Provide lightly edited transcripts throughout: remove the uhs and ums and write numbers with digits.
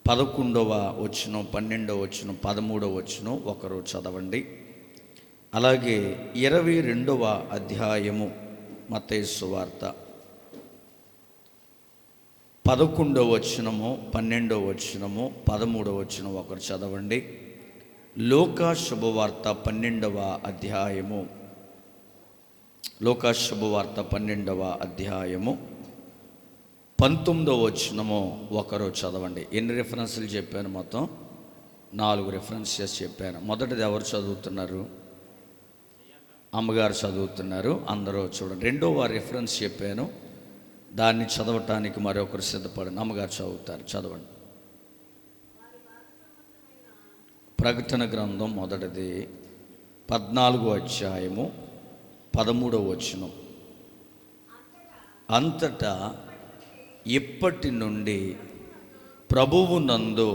11వ వచనం, 12వ వచనం, 13వ వచనం ఒకరు చదవండి. అలాగే 22వ అధ్యాయము మత్తయి సువార్త 11వ వచనము, 12వ వచనము, 13వ వచనం ఒకరు చదవండి. లూకా శుభవార్త 12వ అధ్యాయము, లూకా శుభవార్త 12వ అధ్యాయము 19వ వచనము ఒకరు చదవండి. ఎన్ని రిఫరెన్స్లు చెప్పాను? మొత్తం 4 రిఫరెన్సెస్ చెప్పాను. మొదటిది ఎవరు చదువుతున్నారు? అమ్మగారు చదువుతున్నారు. అందరూ చూడండి. రెండవ రిఫరెన్స్ చెప్పాను, దాన్ని చదవటానికి మరొకరు సిద్ధపడండి. అమ్మగారు చదువుతారు, చదవండి. ప్రకటన గ్రంథం మొదటిది 14వ అధ్యాయము 13వ వచనం. అంతటా ఇప్పటి నుండి ప్రభువు నందు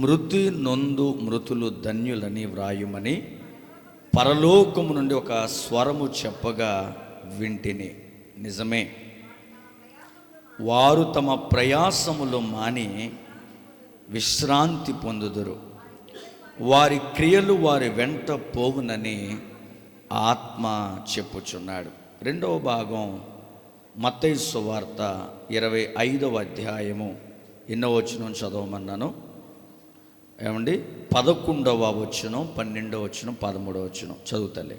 మృతి నొందు మృతులు ధన్యులని వ్రాయుమని పరలోకము నుండి ఒక స్వరము చెప్పగా వింటిని. నిజమే, వారు తమ ప్రయాసములు మాని విశ్రాంతి పొందుదురు, వారి క్రియలు వారి వెంట పోవునని ఆత్మ చెప్పుచున్నాడు. రెండవ భాగం మత్తయి సువార్త 25వ అధ్యాయము ఎన్నో వచనం చదవమన్నాను? ఏమండి? 11వ వచనం, 12వ వచనం, 13వ వచనం చదువుతలే.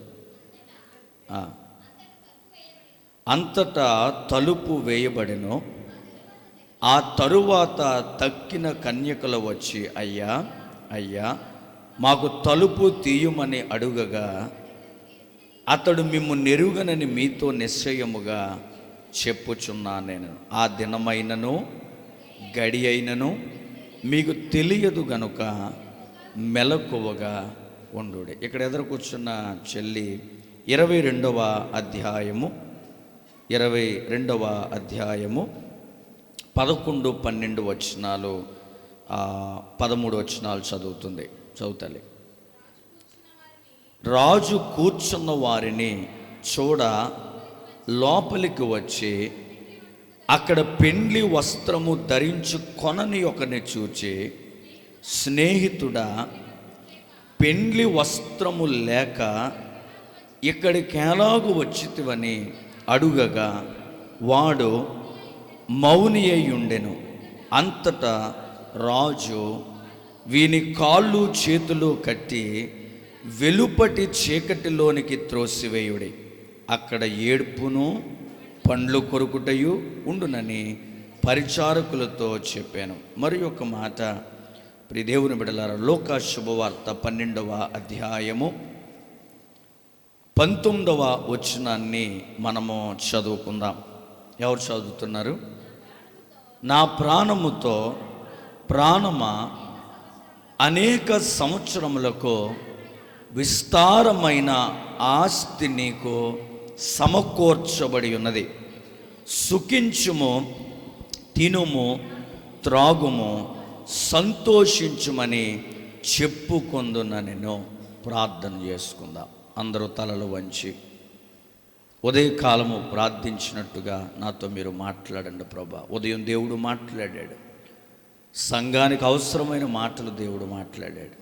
అంతటా తలుపు వేయబడెను. ఆ తరువాత తక్కిన కన్యకలు వచ్చి, అయ్యా అయ్యా మాకు తలుపు తీయమని అడుగగా, అతడు మిమ్ము నెరుగనని మీతో నిశ్చయముగా చెప్పుచున్నాను నేను, ఆ దినమైనను గడి అయినను మీకు తెలియదు గనుక మెలకువగా ఉండు. ఇక్కడ ఎదురు కూర్చున్న చెల్లి 22వ అధ్యాయము 22వ అధ్యాయము 11, 12 వచనాలు, 13 వచనాలు చదువుతుంది. చదువుతలే. రాజు కూర్చున్న వారిని చూడ లోపలికి వచ్చి అక్కడ పెండ్లి వస్త్రము ధరించు కొనని ఒకరిని చూచి, స్నేహితుడా, పెండ్లి వస్త్రము లేక ఇక్కడికి ఎలాగు వచ్చితివని అడుగగా, వాడు మౌని అయి ఉండెను. అంతటా రాజు వీని కాళ్ళు చేతులు కట్టి వెలుపటి చీకటిలోనికి త్రోసివేయుడి, అక్కడ ఏడ్పును పండ్లు కొరుకుటయు ఉండునని పరిచారకులతో చెప్పాను. మరి ఒక మాట, ప్రియ దేవుని బిడ్డలారా, లూకా శుభవార్త 12వ అధ్యాయము 19వ వచనాన్ని మనము చదువుకుందాం. ఎవరు చదువుతున్నారు? నా ప్రాణముతో ప్రాణమా, అనేక సంవత్సరములకు విస్తారమైన ఆస్తి నీకు సమకూర్చబడి ఉన్నది. సుఖించుము, తినుము, త్రాగుము, సంతోషించుమని చెప్పుకొందున నేను. ప్రార్థన చేసుకుందాం. అందరూ తలలు వంచి ఉదయకాలము ప్రార్థించినట్టుగా నాతో మీరు మాట్లాడండి. ప్రభా, ఉదయం దేవుడు మాట్లాడాడు, సంఘానికి అవసరమైన మాటలు దేవుడు మాట్లాడాడు.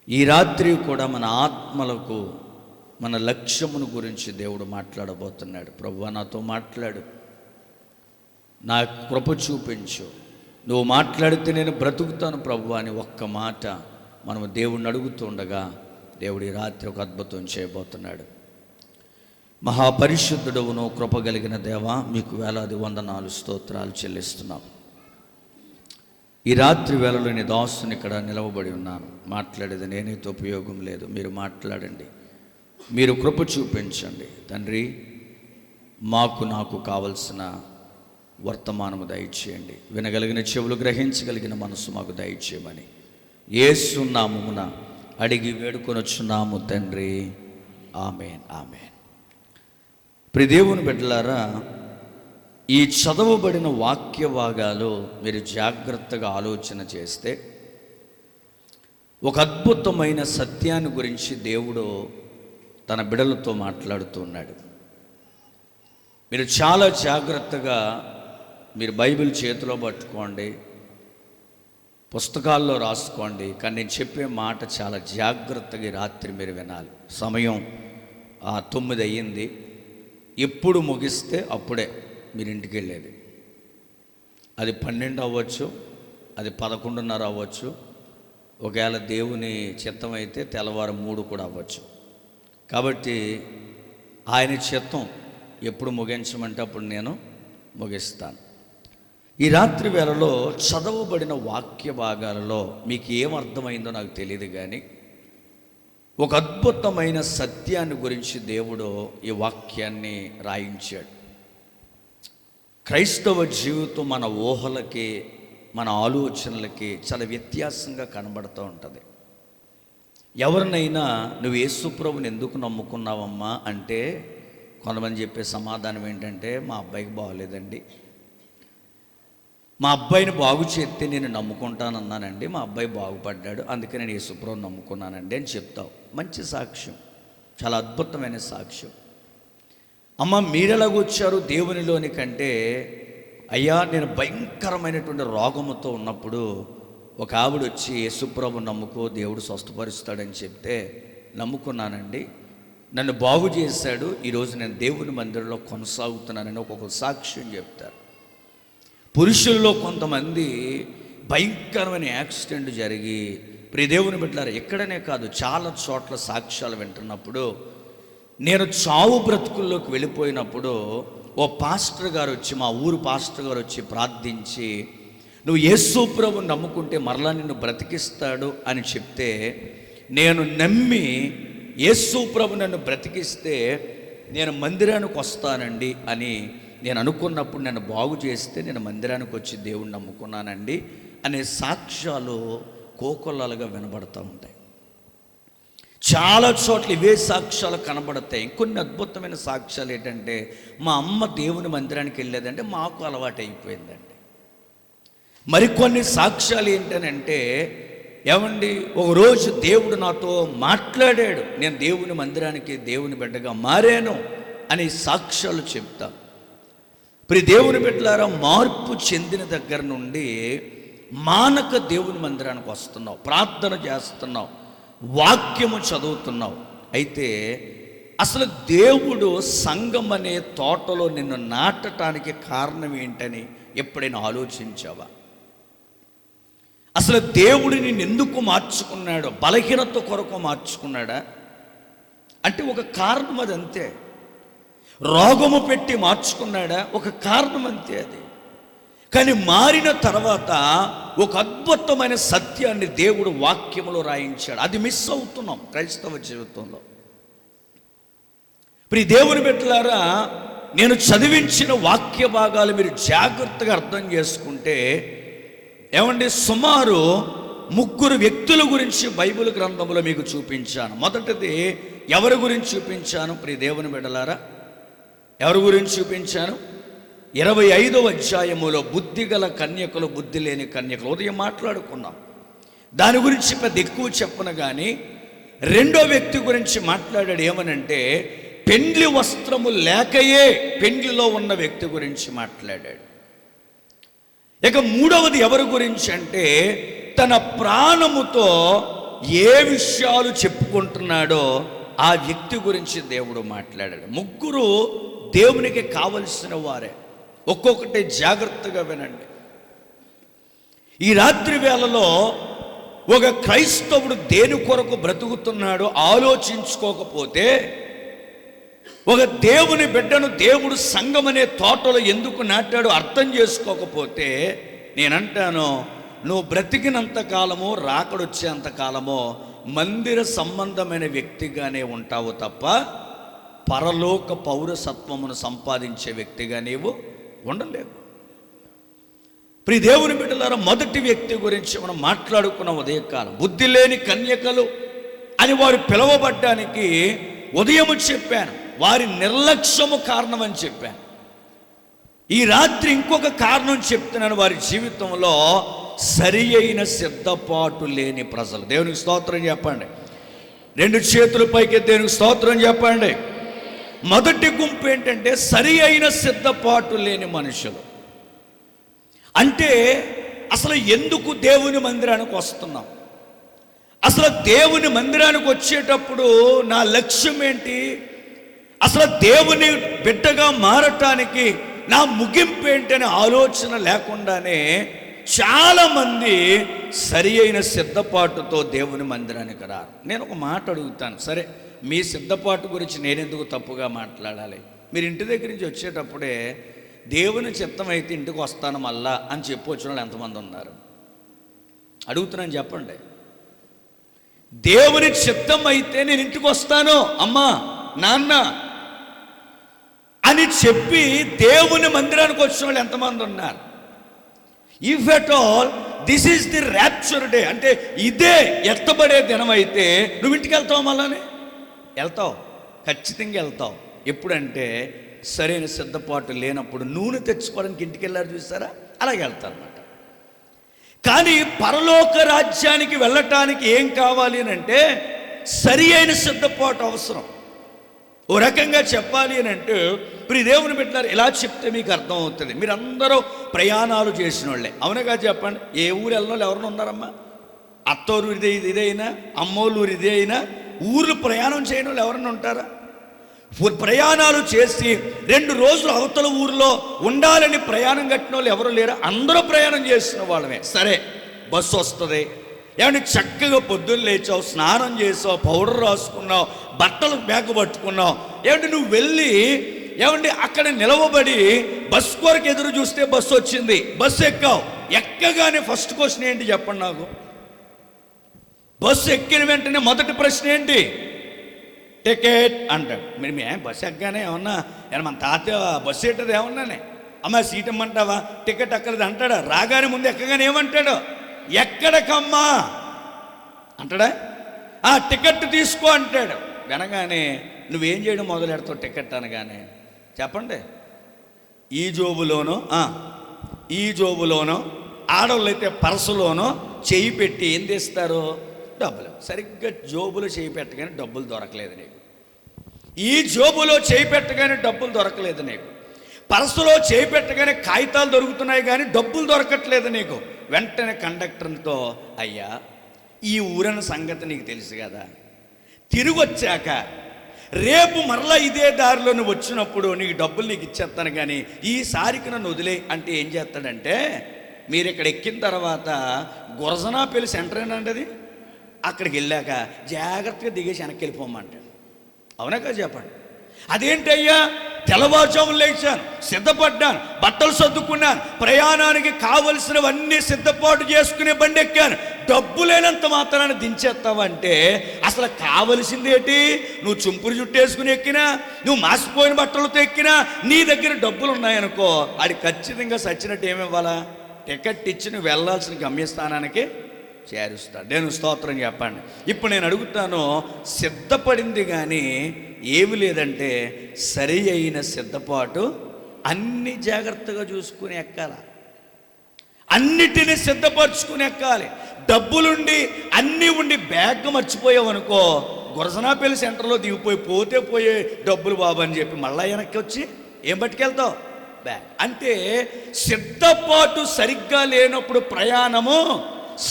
ఈ రాత్రి కూడా మన ఆత్మలకు, మన లక్ష్యమును గురించి దేవుడు మాట్లాడబోతున్నాడు. ప్రభువా, నాతో మాట్లాడు, నా కృప చూపించు, నువ్వు మాట్లాడితే నేను బ్రతుకుతాను ప్రభువా అని ఒక్క మాట మనము దేవుడిని అడుగుతుండగా దేవుడి రాత్రి ఒక అద్భుతం చేయబోతున్నాడు. మహాపరిశుద్ధుడవును కృప కలిగిన దేవా, మీకు వేలాది వందనాలు, స్తోత్రాలు చెల్లిస్తున్నాం. ఈ రాత్రి వేళలో నీ దాసుని ఇక్కడ నిలవబడి ఉన్నాను. మాట్లాడేది నేనైతే ఉపయోగం లేదు, మీరు మాట్లాడండి, మీరు కృప చూపించండి తండ్రి. నాకు కావలసిన వర్తమానము దయచేయండి, వినగలిగిన చెవులు, గ్రహించగలిగిన మనసు మాకు దయచేయమని యేసు నామమున అడిగి వేడుకొనొచ్చున్నాము తండ్రి. ఆమేన్, ఆమేన్. ప్రియ దేవుని బిడ్డలారా, ఈ చదవబడిన వాక్య భాగాలు మీరు జాగ్రత్తగా ఆలోచన చేస్తే ఒక అద్భుతమైన సత్యాన్ని గురించి దేవుడు తన బిడ్డలతో మాట్లాడుతూ ఉన్నాడు. మీరు చాలా జాగ్రత్తగా మీరు బైబిల్ చేతిలో పట్టుకోండి. పుస్తకాల్లో రాసుకోండి, కానీ నేను చెప్పే మాట చాలా జాగ్రత్తగా రాత్రి మీరు వినాలి. సమయం 9 అయ్యింది. ఎప్పుడు ముగిస్తే అప్పుడే మీరు ఇంటికి వెళ్ళేది. అది 12 అవ్వచ్చు, అది 11:30 అవ్వచ్చు, ఒకవేళ దేవుని చిత్తం అయితే తెల్లవారు 3 కూడా అవ్వచ్చు. కాబట్టి ఆయన చిత్తం ఎప్పుడు ముగించమంటే అప్పుడు నేను ముగిస్తాను. ఈ రాత్రి వేళలో చదవబడిన వాక్య భాగాలలో మీకు ఏమర్థమైందో నాకు తెలియదు, కానీ ఒక అద్భుతమైన సత్యాన్ని గురించి దేవుడు ఈ వాక్యాన్ని రాయించాడు. క్రైస్తవ జీవితం మన ఊహలకి, మన ఆలోచనలకి చాలా వ్యత్యాసంగా కనబడుతూ ఉంటుంది. ఎవరినైనా నువ్వు యేసుప్రభుని ఎందుకు నమ్ముకున్నావమ్మా అంటే కొంతమంది చెప్పే సమాధానం ఏంటంటే, మా అబ్బాయికి బాగోలేదండి, మా అబ్బాయిని బాగు చేస్తే నేను నమ్ముకుంటానన్నానండి, మా అబ్బాయి బాగుపడ్డాడు, అందుకే నేను యేసుప్రభుని నమ్ముకున్నానండి అని చెప్తావు. మంచి సాక్ష్యం, చాలా అద్భుతమైన సాక్ష్యం. అమ్మ మీరెలాగొచ్చారు దేవునిలోని కంటే, అయ్యా నేను భయంకరమైనటువంటి రోగముతో ఉన్నప్పుడు ఒక ఆవిడ వచ్చి యేసుప్రభు నమ్ముకో దేవుడు స్వస్థపరుస్తాడని చెప్తే నమ్ముకున్నానండి, నన్ను బాగు చేశాడు, ఈరోజు నేను దేవుని మందిరంలో కొనసాగుతున్నానని ఒక్కొక్క సాక్ష్యం చెప్తారు. పురుషుల్లో కొంతమంది భయంకరమైన యాక్సిడెంట్ జరిగి ప్రియ దేవుని బిడ్డలారా ఎక్కడనే కాదు చాలా చోట్ల సాక్ష్యాలు వింటున్నప్పుడు, నేను చావు బ్రతుకుల్లోకి వెళ్ళిపోయినప్పుడు ఓ పాస్టర్ గారు వచ్చి, మా ఊరు పాస్టర్ గారు వచ్చి ప్రార్థించి, నువ్వు యేసు ప్రభువుని నమ్ముకుంటే మరలా నిన్ను బ్రతికిస్తాడు అని చెప్తే, నేను నమ్మి యేసు ప్రభు నన్ను బ్రతికిస్తే నేను మందిరానికి వస్తానండి అని నేను అనుకున్నప్పుడు నన్ను బాగు చేస్తే నేను మందిరానికి వచ్చి దేవుణ్ణి నమ్ముకున్నానండి అనే సాక్ష్యాలు కోకొల్లలుగా వినబడుతూ ఉంటాయి. చాలా చోట్ల ఇవే సాక్ష్యాలు కనబడతాయి. కొన్ని అద్భుతమైన సాక్ష్యాలు ఏంటంటే, మా అమ్మ దేవుని మందిరానికి వెళ్ళేదంటే మాకు అలవాటు అయిపోయిందండి. మరికొన్ని సాక్ష్యాలు ఏంటనంటే, ఏమండి ఒకరోజు దేవుడు నాతో మాట్లాడాడు, నేను దేవుని మందిరానికి దేవుని బిడ్డగా మారాను అనే సాక్ష్యాలు చెప్తా. ప్రియ దేవుని బిడ్డలారా, మార్పు చెందిన దగ్గర నుండి మానక దేవుని మందిరానికి వస్తున్నావు, ప్రార్థన చేస్తున్నావు, వాక్యము చదువుతున్నావు. అయితే అసలు దేవుడు సంఘం అనే తోటలో నిన్ను నాటడానికి కారణం ఏంటని ఎప్పుడైనా ఆలోచించావా? అసలు దేవుడు నిన్ను ఎందుకు మార్చుకున్నాడో, బలహీనత కొరకు మార్చుకున్నాడా అంటే ఒక కారణం అది అంతే. రోగము పెట్టి మార్చుకున్నాడా, ఒక కారణం అంతే అది. కానీ మారిన తర్వాత ఒక అద్భుతమైన సత్యాన్ని దేవుడు వాక్యములో రాయించాడు. అది మిస్ అవుతున్నాం క్రైస్తవ జీవితంలో. ప్రియ దేవుని బిడ్డలారా, నేను చదివించిన వాక్య భాగాలు మీరు జాగ్రత్తగా అర్థం చేసుకుంటే, ఏమండి సుమారు 3 వ్యక్తుల గురించి బైబిల్ గ్రంథంలో మీకు చూపించాను. మొదటిది ఎవరి గురించి చూపించాను ప్రియ దేవుని బిడ్డలారా? ఎవరి గురించి చూపించాను? 25వ అధ్యాయములో బుద్ధిగల కన్యకలు, బుద్ధి లేని కన్యకలు ఉదయం మాట్లాడుకున్నాం. దాని గురించి పెద్ద ఎక్కువ చెప్పను, కానీ రెండో వ్యక్తి గురించి మాట్లాడాడు. ఏమనంటే, పెండ్లి వస్త్రము లేకయే పెండ్లిలో ఉన్న వ్యక్తి గురించి మాట్లాడాడు. ఇక మూడవది ఎవరి గురించి అంటే, తన ప్రాణముతో ఏ విషయాలు చెప్పుకుంటున్నాడో ఆ వ్యక్తి గురించి దేవుడు మాట్లాడాడు. 3 దేవునికి కావలసిన వారే. ఒక్కొక్కటి జాగ్రత్తగా వినండి. ఈ రాత్రి వేళలో ఒక క్రైస్తవుడు దేని కొరకు బ్రతుకుతున్నాడో ఆలోచించుకోకపోతే, ఒక దేవుని బిడ్డను దేవుడు సంఘం అనే తోటలో ఎందుకు నాటాడో అర్థం చేసుకోకపోతే, నేనంటాను నువ్వు బ్రతికినంత కాలమో రాకడొచ్చేంత కాలమో మందిర సంబంధమైన వ్యక్తిగానే ఉంటావు తప్ప పరలోక పౌరసత్వమును సంపాదించే వ్యక్తిగా నీవు ఉండలేవు. ప్రియ దేవుని బిడ్డలారా, మొదటి వ్యక్తి గురించి మనం మాట్లాడుకున్న ఉదయకాలం బుద్ధి లేని కన్యకలు అని వారు పిలువబడ్డానికి ఉదయము చెప్పాను. వారి నిర్లక్ష్యము కారణం అని చెప్పాను. ఈ రాత్రి ఇంకొక కారణం చెప్తున్నాను. వారి జీవితంలో సరి అయిన సిద్ధపాటు లేని ప్రజలు. దేవునికి స్తోత్రం చెప్పండి. 2 చేతుల పైకి దేవునికి స్తోత్రం చెప్పండి. మొదటి గుంపు ఏంటంటే సరి అయిన సిద్ధపాటు లేని మనుషులు. అంటే అసలు ఎందుకు దేవుని మందిరానికి వస్తున్నాం? అసలు దేవుని మందిరానికి వచ్చేటప్పుడు నా లక్ష్యం ఏంటి? అసలు దేవుని బిడ్డగా మారటానికి నా ముగింపు ఏంటి అనే ఆలోచన లేకుండానే చాలామంది సరి అయిన సిద్ధపాటుతో దేవుని మందిరానికి రారు. నేను ఒక మాట అడుగుతాను, సరే మీ సిద్ధపాటు గురించి నేనెందుకు తప్పుగా మాట్లాడాలి? మీరు ఇంటి దగ్గర నుంచి వచ్చేటప్పుడే దేవుని చిత్తం అయితే ఇంటికి వస్తాను మళ్ళా అని చెప్పి వచ్చిన వాళ్ళు ఎంతమంది ఉన్నారు? అడుగుతున్నాను, చెప్పండి. దేవుని చిత్తం అయితే నేను ఇంటికి వస్తాను అమ్మా నాన్న అని చెప్పి దేవుని మందిరానికి వచ్చిన వాళ్ళు ఎంతమంది ఉన్నారు? If at all this is the rapture day, అంటే ఇదే ఎత్తబడే దినం అయితే నువ్వు ఇంటికి వెళ్తావు, మళ్ళానే వెళ్తావు, ఖచ్చితంగా వెళ్తావు. ఎప్పుడంటే సరైన సిద్ధపాటు లేనప్పుడు నూనె తెచ్చుకోవడానికి ఇంటికి వెళ్ళారు చూస్తారా, అలాగే వెళ్తారన్నమాట. కానీ పరలోక రాజ్యానికి వెళ్ళటానికి ఏం కావాలి అని అంటే సరి అయిన సిద్ధపాటు అవసరం. ఓ రకంగా చెప్పాలి అని అంటే ఇప్పుడు దేవుని పెట్టారు, ఇలా చెప్తే మీకు అర్థం అవుతుంది. మీరందరూ ప్రయాణాలు చేసిన వాళ్ళే, అవునగా చెప్పండి. ఏ ఊరు వెళ్ళిన వాళ్ళు ఎవరైనా ఉన్నారమ్మా? అత్తోరు ఇదే అయినా, అమ్మోళ్ళూరు ఇదే అయినా, ఊర్లు ప్రయాణం చేయని వాళ్ళు ఎవరైనా ఉంటారా? ప్రయాణాలు చేసి 2 రోజులు అవతల ఊరిలో ఉండాలని ప్రయాణం కట్టిన వాళ్ళు ఎవరు లేరు? అందరూ ప్రయాణం చేసిన వాళ్ళమే. సరే, బస్సు వస్తుంది, ఏమంటే చక్కగా పొద్దున్న లేచావు, స్నానం చేసావు, పౌడర్ రాసుకున్నావు, బట్టలు బ్యాగ్ పట్టుకున్నావు, ఏమంటే నువ్వు వెళ్ళి ఏమంటే అక్కడ నిలవబడి బస్సు కొరకు ఎదురు చూస్తే బస్సు వచ్చింది, బస్సు ఎక్కావు. ఎక్కగానే ఫస్ట్ క్వశ్చన్ ఏంటి చెప్పండి నాకు? బస్సు ఎక్కిన వెంటనే మొదటి ప్రశ్న ఏంటి? టికెట్ అంటాడు. మీరు బస్సు ఎక్కగానే ఏమన్నా మన తాత బస్సు ఎట్టదు ఏమన్నానే, అమ్మ సీట్ ఇమ్మంటావా, టికెట్ అక్కడది అంటాడా? రాగానే ముందు ఎక్కగానే ఏమంటాడు? ఎక్కడికమ్మా అంటాడా? టికెట్ తీసుకో అంటాడు. వినగానే నువ్వేం చేయడం మొదలెడతావు? టికెట్ అనగానే చెప్పండి. ఈ జోబులోనో ఆడవాళ్ళు అయితే పర్సులోనో చేయి పెట్టి ఏం తీస్తారు? డబ్బులు. సరిగ్గా జోబులో చేయి పెట్టగానే డబ్బులు దొరకలేదు నీకు. ఈ జోబులో చేయి పెట్టగానే డబ్బులు దొరకలేదు నీకు. పర్సులో చేయి పెట్టగానే కాగితాలు దొరుకుతున్నాయి కానీ డబ్బులు దొరకట్లేదు నీకు. వెంటనే కండక్టర్తో, అయ్యా ఈ ఊరన్న సంగతి నీకు తెలుసు కదా, తిరిగి వచ్చాక రేపు మరలా ఇదే దారిలో నువ్వు వచ్చినప్పుడు నీకు డబ్బులు నీకు ఇచ్చేస్తాను, కానీ ఈసారికి నన్ను వదిలే అంటే ఏం చేస్తాడంటే, మీరు ఇక్కడ ఎక్కిన తర్వాత గురజనాపల్లి సెంటర్ ఏంటంటే అది, అక్కడికి వెళ్ళాక జాగ్రత్తగా దిగేసి వెనక్కి వెళ్ళిపోమంటాడు. అవునా కదా చెప్పండి. అదేంటయ్యా, తెల్లవారుజామున లేచాను, సిద్ధపడ్డాను, బట్టలు సర్దుకున్నాను, ప్రయాణానికి కావలసినవన్నీ సిద్ధపాటు చేసుకునే బండి ఎక్కాను, డబ్బు లేనంత మాత్రాన్ని దించేస్తావంటే అసలు కావలసింది ఏంటి? నువ్వు చుంపురు చుట్టేసుకుని ఎక్కినా, నువ్వు మాసిపోయిన బట్టలతో ఎక్కినా, నీ దగ్గర డబ్బులు ఉన్నాయనుకో, అది ఖచ్చితంగా సచ్చినట్టు ఏమివ్వాలా? టికెట్ ఇచ్చి నువ్వు వెళ్ళాల్సిన గమ్యస్థానానికి చేరుస్తాడు. నేను స్తోత్రం చెప్పండి. ఇప్పుడు నేను అడుగుతాను, సిద్ధపడింది కానీ ఏమి లేదంటే సరి అయిన సిద్ధపాటు అన్ని జాగ్రత్తగా చూసుకుని ఎక్కాల, అన్నిటినీ సిద్ధపరచుకుని ఎక్కాలి. డబ్బులుండి అన్నీ ఉండి బ్యాగ్ మర్చిపోయావు అనుకో, గురజనాపల్లి సెంటర్లో దిగిపోయి పోతే డబ్బులు బాబు అని చెప్పి మళ్ళా వెనక్కి వచ్చి ఏం పట్టుకెళ్తావు? బ్యాగ్. అంటే సిద్ధపాటు సరిగ్గా లేనప్పుడు ప్రయాణము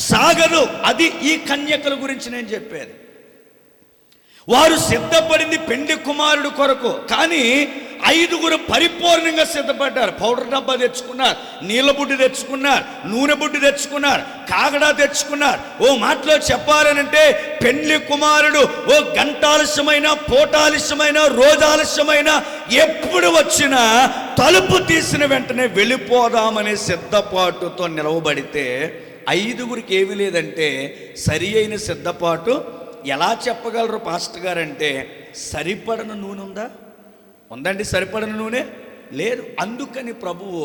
సాగదు. అది ఈ కన్యకల గురించి నేను చెప్పేది. వారు సిద్ధపడింది పెండ్లి కుమారుడు కొరకు, కానీ 5 పరిపూర్ణంగా సిద్ధపడ్డారు. పౌడర్ డబ్బా తెచ్చుకున్నారు, నీళ్ళ బుడ్డి తెచ్చుకున్నారు, నూనె బుడ్డి తెచ్చుకున్నారు, కాగడా తెచ్చుకున్నారు. ఓ మాటలో చెప్పాలనంటే పెండ్లి కుమారుడు ఓ గంట ఆలస్యమైన, పూట ఆలస్యమైన, రోజు ఆలస్యమైన, ఎప్పుడు వచ్చినా తలుపు తీసిన వెంటనే వెళ్ళిపోదామనే సిద్ధపాటుతో నిలవబడితే 5 ఏమీ లేదంటే సరి అయిన సిద్ధపాటు. ఎలా చెప్పగలరు పాస్టర్ గారంటే, సరిపడన నూనె ఉందండి, సరిపడన నూనె లేదు. అందుకని ప్రభువు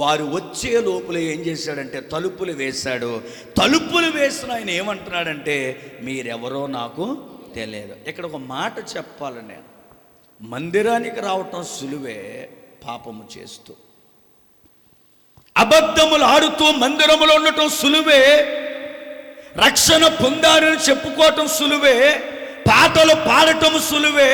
వారు వచ్చే లోపల ఏం చేశాడంటే తలుపులు వేశాడు. తలుపులు వేసిన ఆయన ఏమంటున్నాడంటే, మీరెవరో నాకు తెలియదు. ఇక్కడ ఒక మాట చెప్పాలి, నేను మందిరానికి రావటం సులువే, పాపము చేస్తూ అబద్ధములు ఆడుతూ మందిరములో ఉండటం సులువే, రక్షణ పొందారని చెప్పుకోవటం సులువే, పాటలు పాడటం సులువే,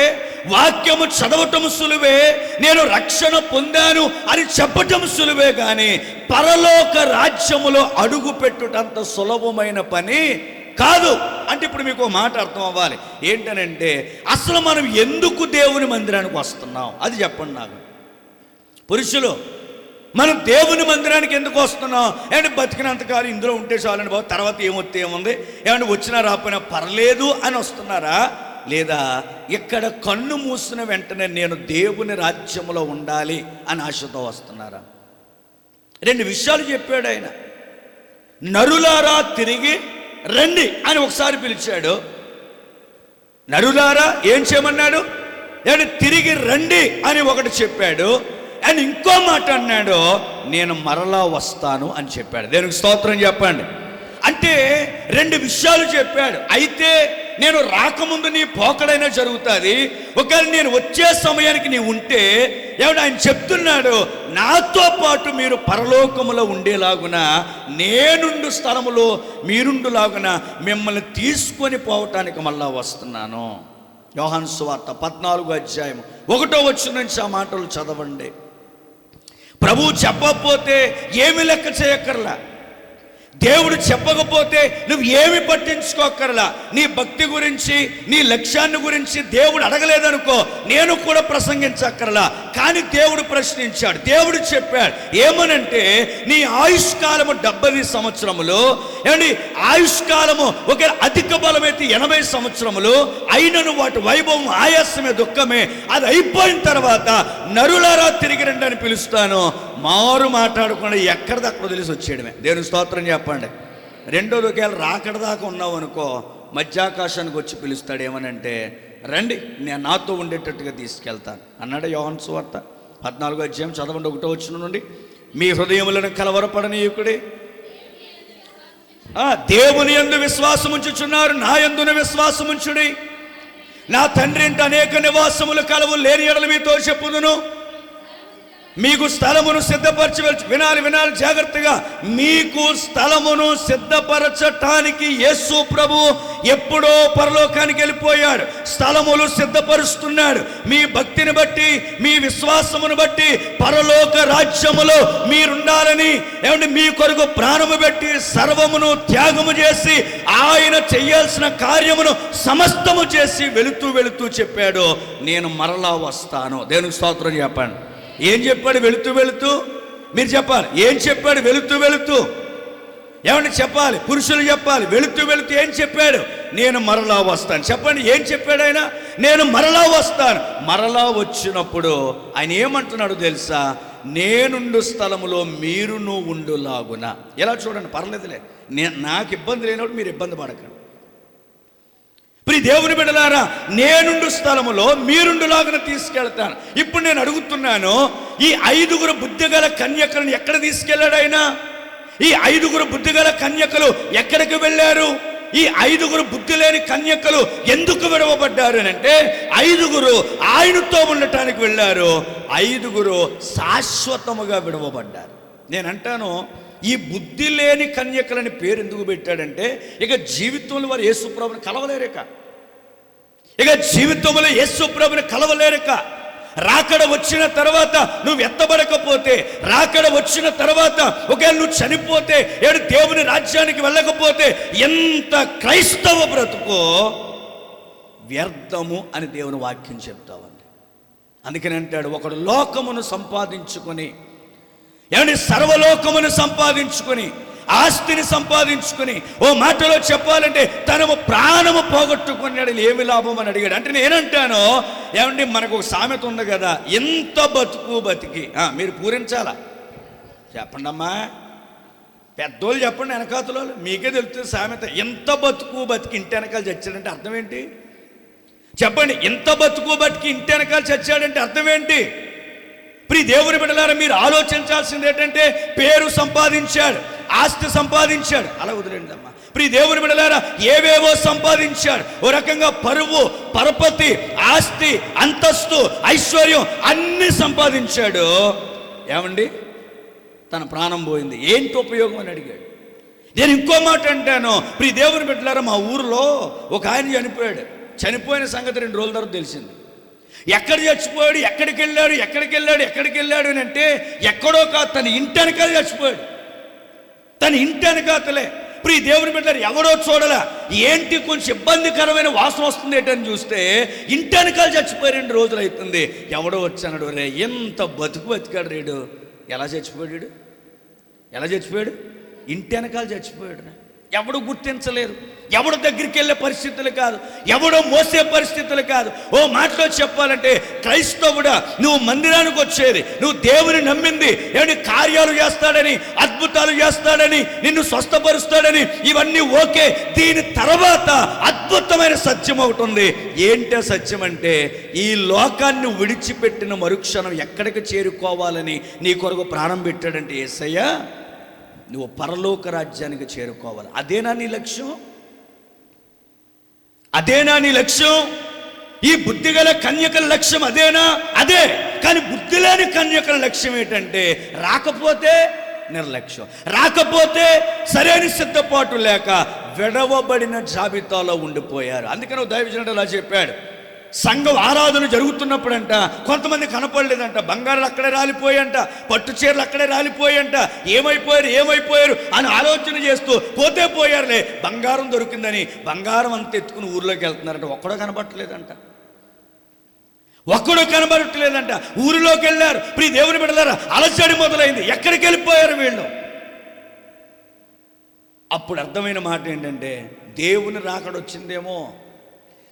వాక్యము చదవటం సులువే, నేను రక్షణ పొందాను అని చెప్పటం సులువే, కానీ పరలోక రాజ్యములో అడుగు పెట్టుటంత సులభమైన పని కాదు. అంటే ఇప్పుడు మీకు ఒక మాట అర్థం అవ్వాలి. ఏంటనంటే అసలు మనం ఎందుకు దేవుని మందిరానికి వస్తున్నాం అది చెప్పండి నాకు. పురుషులు, మనం దేవుని మందిరానికి ఎందుకు వస్తున్నాం? ఏమంటే బతికినంతకాలం ఇందులో ఉంటే చాలండి బాబు, తర్వాత ఏమొస్తే ఏముంది, ఏమంటే వచ్చినా రాకపోయినా పర్లేదు అని వస్తున్నారా? లేదా ఇక్కడ కన్ను మూసిన వెంటనే నేను దేవుని రాజ్యంలో ఉండాలి అని ఆశతో వస్తున్నారా? రెండు విషయాలు చెప్పాడు ఆయన. నరులారా తిరిగి రండి అని ఒకసారి పిలిచాడు. నరులారా ఏం చేయమన్నాడు? ఏమంటే తిరిగి రండి అని ఒకటి చెప్పాడు. అండ్ ఇంకో మాట అన్నాడు, నేను మరలా వస్తాను అని చెప్పాడు. దేవునికి స్తోత్రం చెప్పండి. అంటే రెండు విషయాలు చెప్పాడు. అయితే నేను రాకముందు నీ పోకడైనా జరుగుతుంది, ఒకవేళ నేను వచ్చే సమయానికి నీ ఉంటే ఏమంటే ఆయన చెప్తున్నాడు, నాతో పాటు మీరు పరలోకములో ఉండేలాగున, నేనుండు స్థలములో మీరుండులాగున మిమ్మల్ని తీసుకొని పోవటానికి మళ్ళా వస్తున్నాను. యోహాను సువార్త 14వ అధ్యాయం 1వ వచనం నుంచి ఆ మాటలు చదవండి. ప్రభువు చెప్పకపోతే ఏమి లెక్క చేయక్కర్లా, దేవుడు చెప్పకపోతే నువ్వు ఏమి పట్టించుకోక్కర్లా. నీ భక్తి గురించి, నీ లక్ష్యాన్ని గురించి దేవుడు అడగలేదనుకో, నేను కూడా ప్రసంగించక్కర్లా. కానీ దేవుడు ప్రశ్నించాడు. దేవుడు చెప్పాడు ఏమనంటే, నీ ఆయుష్కాలము 70 సంవత్సరములు, ఏమండి ఆయుష్కాలము ఒక అధిక బలమైతే 80 సంవత్సరములు అయినను వాటి వైభవం ఆయాసమే దుఃఖమే, అది అయిపోయిన తర్వాత నరులారా తిరిగి రండి అని పిలుస్తాను. మారు మాట్లాడకుండా ఎక్కడిదక్కడ తెలిసి వచ్చేయడమే. దేవుని స్తోత్రం చెప్పండి. రెండోది, ఒకవేళ రాకడ దాకా ఉన్నావు అనుకో, మధ్యాకాశానికి వచ్చి పిలుస్తాడు. ఏమనంటే, రండి నేను నాతో ఉండేటట్టుగా తీసుకెళ్తాను అన్నాడు. యోహాను సువార్త 14వ అధ్యాయం చదవండి 1వ వచనం నుండి. మీ హృదయములను కలవరపడనీయుకుడి, దేవుని యందు విశ్వాసముంచుచున్నారు, నా యందున విశ్వాసముంచుడి. నా తండ్రి ఇంట అనేక నివాసములు కలవు, లేని ఎడల మీతో చెప్పుదును. మీకు స్థలమును సిద్ధపరచి వినాలి జాగ్రత్తగా. మీకు స్థలమును సిద్ధపరచటానికి యేసు ప్రభు ఎప్పుడో పరలోకానికి వెళ్ళిపోయాడు. స్థలములు సిద్ధపరుస్తున్నాడు. మీ భక్తిని బట్టి, మీ విశ్వాసమును బట్టి పరలోక రాజ్యములో మీరుండాలని, ఏమంటే మీ కొరకు ప్రాణము పెట్టి సర్వమును త్యాగము చేసి ఆయన చేయాల్సిన కార్యమును సమస్తము చేసి వెళుతూ చెప్పాడు, నేను మరలా వస్తాను. దేవునికి స్తోత్రం చెప్పండి. ఏం చెప్పాడు వెళుతూ? మీరు చెప్పాలి. ఏం చెప్పాడు వెళుతూ? ఏమంటే చెప్పాలి, పురుషులు చెప్పాలి. వెళుతూ ఏం చెప్పాడు? నేను మరలా వస్తాను. చెప్పండి, ఏం చెప్పాడు ఆయన? నేను మరలా వస్తాను. మరలా వచ్చినప్పుడు ఆయన ఏమంటున్నాడు తెలుసా? నేనుండు స్థలములో మీరును ఉండులాగున. ఎలా చూడండి, పర్లేదులే, నాకు ఇబ్బంది లేనప్పుడు మీరు ఇబ్బంది పడకండి. ప్రియ దేవుని బిడ్డలారా, నేనుండు స్థలములో మీరుండులాగున తీసుకెళ్తాను. ఇప్పుడు నేను అడుగుతున్నాను, ఈ 5 బుద్ధిగల కన్యకలను ఎక్కడ తీసుకెళ్ళాడు ఆయన? ఈ 5 బుద్ధిగల కన్యకలు ఎక్కడికి వెళ్ళారు? ఈ 5 బుద్ధి లేని కన్యకలు ఎందుకు విడవబడ్డారు అని అంటే, 5 ఆయనతో ఉండటానికి వెళ్ళారు, 5 శాశ్వతముగా విడవబడ్డారు. నేను అంటాను, ఈ బుద్ధి లేని కన్యకలని పేరు ఎందుకు పెట్టాడంటే, ఇక జీవితంలో వారు యేసుప్రభుని కలవలేరక, ఇక జీవితంలో యేసుప్రభుని కలవలేరక. రాకడ వచ్చిన తర్వాత నువ్వు ఎత్తబడకపోతే, రాకడ వచ్చిన తర్వాత ఒకవేళ నువ్వు చనిపోతే, ఏడు దేవుని రాజ్యానికి వెళ్ళకపోతే ఎంత క్రైస్తవ బ్రతుకో వ్యర్థము అని దేవుని వాక్యం చెప్తామండి. అందుకని అంటాడు, ఒకడు లోకమును సంపాదించుకొని, ఏమంటే సర్వలోకమును సంపాదించుకొని, ఆస్తిని సంపాదించుకొని, ఓ మాటలో చెప్పాలంటే తన ప్రాణము పోగొట్టుకున్నాడు, ఏమి లాభం అని అడిగాడు. అంటే నేనంటాను, ఏమంటే మనకు ఒక సామెత ఉంది కదా, ఎంత బతికి మీరు పూరించాలా? చెప్పండి అమ్మా, పెద్దోళ్ళు చెప్పండి, వెనకాతలో మీకే తెలుస్తుంది సామెత. ఎంత బతికి ఇంటి వెనకాల చచ్చాడంటే అర్థం ఏంటి? చెప్పండి, ఎంత బతికి ఇంటి వెనకాల చచ్చాడంటే అర్థం ఏంటి? ప్రియ దేవుని బిడ్డలారా, మీరు ఆలోచించాల్సింది ఏంటంటే, పేరు సంపాదించాడు, ఆస్తి సంపాదించాడు, అలా వదిలేండి అమ్మా. ప్రియ దేవుని బిడ్డలారా, ఏవేవో సంపాదించాడు. ఓ రకంగా పరువు, పరపతి, ఆస్తి, అంతస్తు, ఐశ్వర్యం అన్నీ సంపాదించాడు. ఏమండి, తన ప్రాణం పోయింది, ఏంటి ఉపయోగం అని అడిగాడు. నేను ఇంకో మాట అంటాను, ప్రియ దేవుని బిడ్డలారా, మా ఊరిలో ఒక ఆయన చనిపోయాడు. చనిపోయిన సంగతి 2 రోజుల తర్వాత తెలిసింది. ఎక్కడ చచ్చిపోయాడు, ఎక్కడికి వెళ్ళాడు అని అంటే ఎక్కడో కాదు, తన ఇంటెనకాల చచ్చిపోయాడు. తన ఇంటెనకాతలే. ఇప్పుడు ఈ దేవుని బిడ్డలు ఎవడో చూడలే, ఏంటి కొంచెం ఇబ్బందికరమైన వాసన వస్తుంది ఏంటని చూస్తే ఇంటెనకాల చచ్చిపోయి 2 రోజులు అవుతుంది. ఎవడో వచ్చాడు, రే ఎంత బతికాడు రేడు. ఎలా చచ్చిపోయాడు? ఇంటెనకాల చచ్చిపోయాడు. ఎవడు గుర్తించలేరు, ఎవడు దగ్గరికి వెళ్ళే పరిస్థితులు కాదు, ఎవడో మోసే పరిస్థితులు కాదు. ఓ మాటలో చెప్పాలంటే క్రైస్తవుడా, నువ్వు మందిరానికి వచ్చేది, నువ్వు దేవుని నమ్మింది ఏమిటి? కార్యాలు చేస్తాడని, అద్భుతాలు చేస్తాడని, నిన్ను స్వస్థపరుస్తాడని, ఇవన్నీ ఓకే. దీని తర్వాత అద్భుతమైన సత్యం ఒకటి ఉంది. ఏంటో సత్యం అంటే, ఈ లోకాన్ని విడిచిపెట్టిన మరుక్షణం ఎక్కడికి చేరుకోవాలని నీ కొరకు ప్రాణం పెట్టాడంటే యేసయ్య, నువ్వు పరలోక రాజ్యానికి చేరుకోవాలి. అదేనా నీ లక్ష్యం? ఈ బుద్ధిగల కన్యకల లక్ష్యం అదేనా? అదే. కానీ బుద్ధి లేని కన్యకల లక్ష్యం ఏంటంటే, రాకపోతే నిర్లక్ష్యం, రాకపోతే సరైన సిద్ధపాటు లేక విడవబడిన జాబితాలో ఉండిపోయారు. అందుకని దైవజనుడు అలా చెప్పాడు. సంఘం ఆరాధన జరుగుతున్నప్పుడంట కొంతమంది కనపడలేదంట, బంగారాలు అక్కడే రాలిపోయంట, పట్టు చీరలు అక్కడే రాలిపోయంట. ఏమైపోయారు అని ఆలోచన చేస్తూ పోతే పోయారులే, బంగారం దొరికిందని బంగారం అంతా ఎత్తుకుని ఊర్లోకి వెళ్తున్నారంట. ఒక్కడో కనబడట్లేదంట. ఊరిలోకి వెళ్ళారు. ప్రియ దేవుని బిడ్డలారా, అలజడి మొదలైంది. ఎక్కడికి వెళ్ళిపోయారు వీళ్ళు? అప్పుడు అర్థమైన మాట ఏంటంటే, దేవుని రాకడొచ్చిందేమో.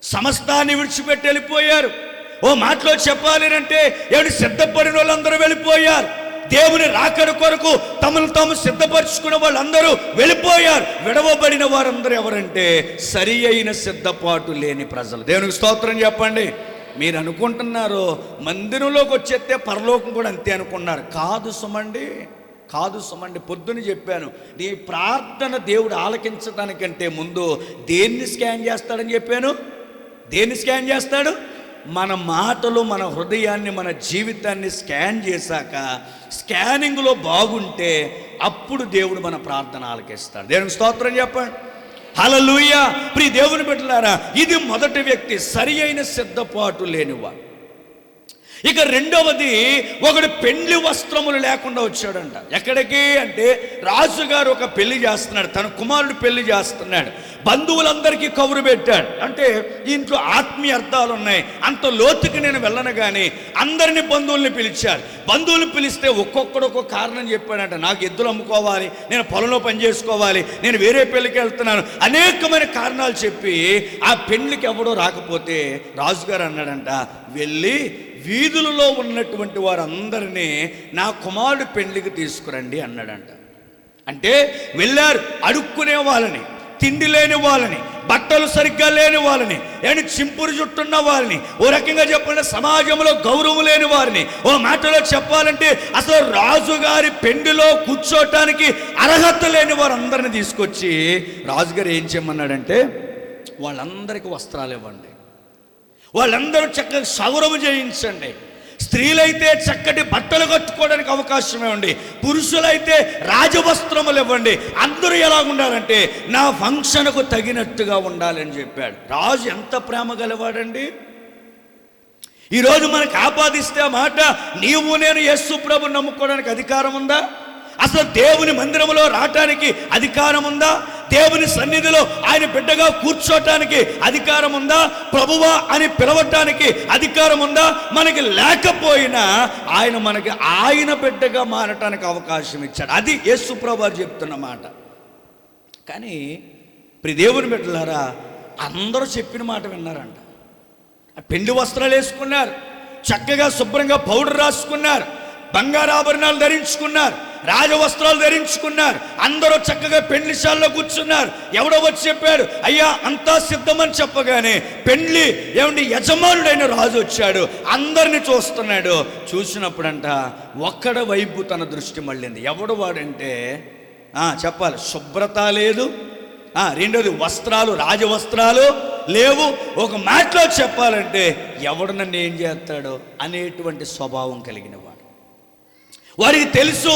సమస్తాన్ని విడిచిపెట్టి వెళ్ళిపోయారు. ఓ మాటలో చెప్పాలి అంటే, ఎవరి సిద్ధపడిన వాళ్ళందరూ వెళ్ళిపోయారు. దేవుని రాకడ కొరకు తమను తాము సిద్ధపరచుకున్న వాళ్ళందరూ వెళ్ళిపోయారు. విడవబడిన వారందరూ ఎవరంటే, సరి అయిన సిద్ధపాటు లేని ప్రజలు. దేవునికి స్తోత్రం చెప్పండి. మీరు అనుకుంటున్నారు మందిరంలోకి వచ్చేస్తే పరలోకం కూడా అంతే అనుకున్నారు. కాదు సుమండి. పొద్దున చెప్పాను, నీ ప్రార్థన దేవుడు ఆలకించడానికంటే ముందు దేన్ని స్కాన్ చేస్తాడని చెప్పాను. దేన్ని స్కాన్ చేస్తాడు? మన మాటలు, మన హృదయాన్ని, మన జీవితాన్ని స్కాన్ చేశాక స్కానింగ్లో బాగుంటే అప్పుడు దేవుడు మన ప్రార్థన ఆలకిస్తాడు. దేవునికి స్తోత్రం చెప్పండి. హల్లెలూయా. ప్రియ దేవుని బిడ్డలారా, ఇది మొదటి వ్యక్తి, సరి అయిన సిద్ధపాటు లేనివాడు. ఇక రెండవది, ఒకడు పెండ్లి వస్త్రములు లేకుండా వచ్చాడంట. ఎక్కడికి అంటే, రాజుగారు ఒక పెళ్లి చేస్తున్నాడు, తన కుమారుడు పెళ్లి చేస్తున్నాడు. బంధువులందరికీ కబురు పెట్టాడు. అంటే ఇంట్లో ఆత్మీయ అర్థాలు ఉన్నాయి. అంత లోతుకి నేను వెళ్ళను కానీ అందరినీ బంధువుల్ని పిలిచాడు. బంధువులు పిలిస్తే ఒక్కొక్కడు ఒక్కొక్క కారణం చెప్పాడంట. నాకు ఎద్దులు అమ్ముకోవాలి, నేను పొలంలో పని చేసుకోవాలి, నేను వేరే పెళ్లికి వెళ్తున్నాను, అనేకమైన కారణాలు చెప్పి ఆ పెళ్లికి ఎవడో రాకపోతే రాజుగారు అన్నాడంట, వెళ్ళి వీధులలో ఉన్నటువంటి వారందరినీ నా కుమారుడు పెళ్లికి తీసుకురండి అన్నాడంట. అంటే వెళ్ళారు. అడుక్కునే వాళ్ళని, తిండి లేని వాళ్ళని, బట్టలు సరిగ్గా లేని వాళ్ళని, ఏమి చింపురు చుట్టున్న వారిని, ఓ రకంగా చెప్పాలంటే సమాజంలో గౌరవం లేని వారిని, ఓ మాటలో చెప్పాలంటే అసలు రాజుగారి పెండిలో కూర్చోటానికి అర్హత లేని వారందరిని తీసుకొచ్చి రాజుగారు ఏం చేయమన్నాడంటే, వాళ్ళందరికీ వస్త్రాలు ఇవ్వండి, వాళ్ళందరూ చక్కగా సౌరభ చేయించండి, స్త్రీలైతే చక్కటి బట్టలు కట్టుకోవడానికి అవకాశం ఇవ్వండి, పురుషులైతే రాజవస్త్రములు ఇవ్వండి, అందరూ ఎలా ఉండాలంటే నా ఫంక్షన్కు తగినట్టుగా ఉండాలని చెప్పాడు. రాజు ఎంత ప్రేమ గలవాడండి. ఈరోజు మనకు ఆపాదిస్తే ఆ మాట, నీవు నేను యేసు ప్రభుని నమ్ముకోవడానికి అధికారం ఉందా? అసలు దేవుని మందిరంలో రావటానికి అధికారం ఉందా? దేవుని సన్నిధిలో ఆయన బిడ్డగా కూర్చోటానికి అధికారం ఉందా? ప్రభువా అని పిలవటానికి అధికారం ఉందా? మనకి లేకపోయినా ఆయన బిడ్డగా మారటానికి అవకాశం ఇచ్చాడు. అది యేసు ప్రభువు చెప్తున్న మాట. కానీ ప్రియ దేవుని బిడ్డలారా, అందరూ చెప్పిన మాట విన్నారంట. పెండ్లి వస్త్రాలు వేసుకున్నారు, చక్కగా శుభ్రంగా పౌడర్ రాసుకున్నారు, బంగారాభరణాలు ధరించుకున్నారు, రాజవస్త్రాలు ధరించుకున్నారు, అందరూ చక్కగా పెండ్లిశాలలో కూర్చున్నారు. ఎవడో వచ్చి చెప్పాడు, అయ్యా అంతా సిద్ధమని చెప్పగానే పెండ్లి యజమానుడైన రాజు వచ్చాడు, అందరిని చూస్తున్నాడు. చూసినప్పుడంట ఒక్కడ వైపు తన దృష్టి మళ్ళింది. ఎవడు వాడంటే చెప్పాలి, శుభ్రత లేదు, రెండోది వస్త్రాలు, రాజవస్త్రాలు లేవు. ఒక మాటలో చెప్పాలంటే ఎవడు నన్ను ఏం చేస్తాడో అనేటువంటి స్వభావం కలిగిన వాడు. వారికి తెలుసు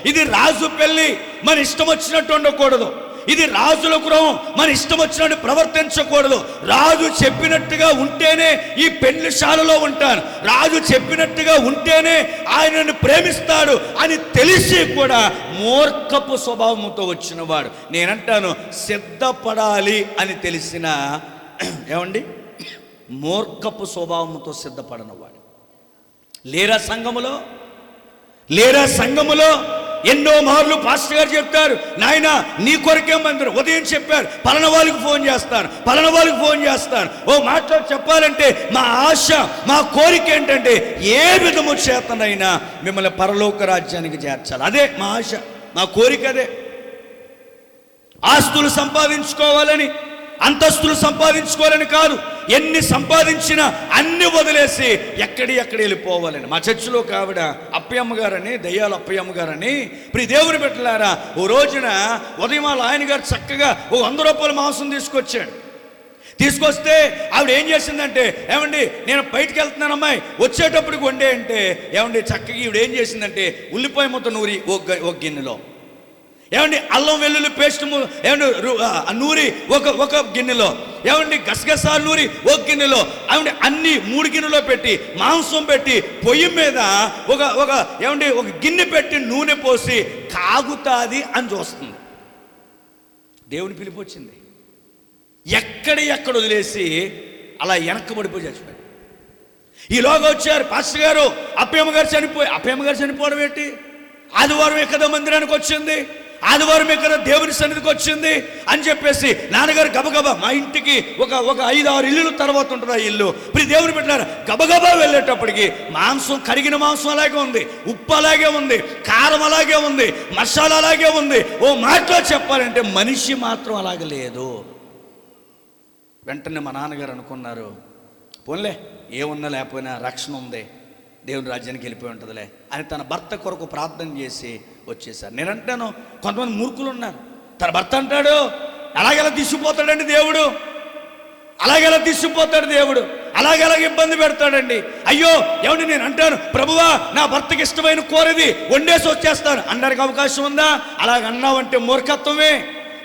ఇది రాజు పెళ్ళి, మన ఇష్టం వచ్చినట్టు ఉండకూడదు. ఇది రాజుల గృహం, మన ఇష్టం వచ్చినట్టు ప్రవర్తించకూడదు. రాజు చెప్పినట్టుగా ఉంటేనే ఈ పెళ్లిశాలలో ఉంటాను, రాజు చెప్పినట్టుగా ఉంటేనే ఆయనను ప్రేమిస్తాడు అని తెలిసి కూడా మూర్ఖపు స్వభావంతో వచ్చినవాడు. నేనంటాను, సిద్ధపడాలి అని తెలిసిన ఏమండి మూర్ఖపు స్వభావంతో సిద్ధపడనవాడు. లేరా సంఘములో ఎన్నో మార్లు పాస్టర్ గారు చెప్తారు, నాయన నీ కొరకే మందిరం, ఉదయం చెప్పారు పలానా వాళ్ళకి ఫోన్ చేస్తాను. ఓ మాటలో చెప్పాలంటే మా ఆశ, మా కోరిక ఏంటంటే ఏ విధము చేతనైనా మిమ్మల్ని పరలోక రాజ్యానికి చేర్చాలి. అదే మా ఆశ, మా కోరిక అదే. ఆస్తులు సంపాదించుకోవాలని, అంతస్తులు సంపాదించుకోవాలని కాదు, ఎన్ని సంపాదించినా అన్ని వదిలేసి ఎక్కడి వెళ్ళిపోవాలని. మా చర్చిలో కావిడ అప్పయ్యమ్మ గారని, దయ్యాల అప్పయ్యమ్మ గారని, ప్రియ దేవుని బిడ్డలారా, ఓ రోజున ఉదయం వాళ్ళ ఆయన గారు చక్కగా ఓ 100 రూపాయల మాంసం తీసుకొస్తే ఆవిడ ఏం చేసిందంటే, ఏమండి నేను బయటికి వెళ్తున్నాను అమ్మాయి, వచ్చేటప్పటికి వండే అంటే, ఏమండి చక్కగా ఈవిడ ఏం చేసిందంటే ఉల్లిపాయ మొత్తం నూరి ఒక గిన్నెలో, ఏమండి అల్లం వెల్లుల్లి పేస్ట్ ఏమండి నూరి ఒక గిన్నెలో, ఏమండి గసగసాలు నూరి ఒక గిన్నెలో, ఏమండి అన్ని 3 గిన్నెలో పెట్టి మాంసం పెట్టి పొయ్యి మీద ఏమండి ఒక గిన్నె పెట్టి నూనె పోసి కాగుతాది అని చూస్తుంది. దేవుని పిలుపు వచ్చింది. ఎక్కడ వదిలేసి అలా వెనక్కబడిపోయి చచ్చిపోయాడు. ఈలోగా వచ్చారు పాస్టర్ గారు, అప్పయ్యమ్మ గారు చనిపోవడం ఏంటి? ఆదివారం కదా మందిరానికి వచ్చింది, ఆదివారమే కదా దేవుని సన్నిధికి వచ్చింది అని చెప్పేసి నాన్నగారు గబగబా, మా ఇంటికి ఒక 5-6 ఇల్లుల తర్వాత ఉంటుంది ఆ ఇల్లు. ఇప్పుడు దేవుని పెట్టారు, గబగబా వెళ్ళేటప్పటికి కరిగిన మాంసం అలాగే ఉంది, ఉప్పు అలాగే ఉంది, కారం అలాగే ఉంది, మసాలా అలాగే ఉంది. ఓ మాటలో చెప్పాలంటే మనిషి మాత్రం అలాగే లేదు. వెంటనే మా నాన్నగారు అనుకున్నారు, పోన్లే ఏమున్నా లేకపోయినా రక్షణ ఉంది, దేవుని రాజ్యానికి వెళ్ళిపోయి ఉంటుందిలే అని తన భర్త కొరకు ప్రార్థన చేసి వచ్చేసారు. నేనంటాను, కొంతమంది మూర్ఖులు ఉన్నారు. తన భర్త అంటాడు, అలాగెలా తీసుకుపోతాడండి దేవుడు, అలాగెలా ఇబ్బంది పెడతాడండి. అయ్యో ఏమండి నేను అంటాను, ప్రభువా నా భర్తకి ఇష్టమైన కూరది వండేసి వచ్చేస్తాను అనడానికి అవకాశం ఉందా? అలాగన్నావంటే మూర్ఖత్వమే.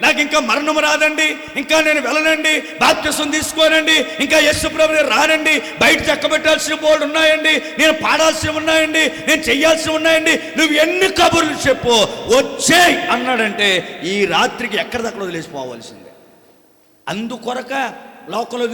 నాకు ఇంకా మరణం రాదండి, ఇంకా నేను వెళ్ళనండి, బాప్తిసం తీసుకోనండి, ఇంకా యేసు ప్రభువుని రానండి, బయట చెక్కబెట్టాల్సిన బోర్డు ఉన్నాయండి, నేను పాడాల్సినవి ఉన్నాయండి, నేను చెయ్యాల్సినవి ఉన్నాయండి, నువ్వు ఎన్ని కబుర్లు చెప్పు వచ్చేయ్ అన్నాడంటే ఈ రాత్రికి ఎక్కడిదక్కడ వదిలేసిపోవాల్సిందే. అందుకొరక లోకంలో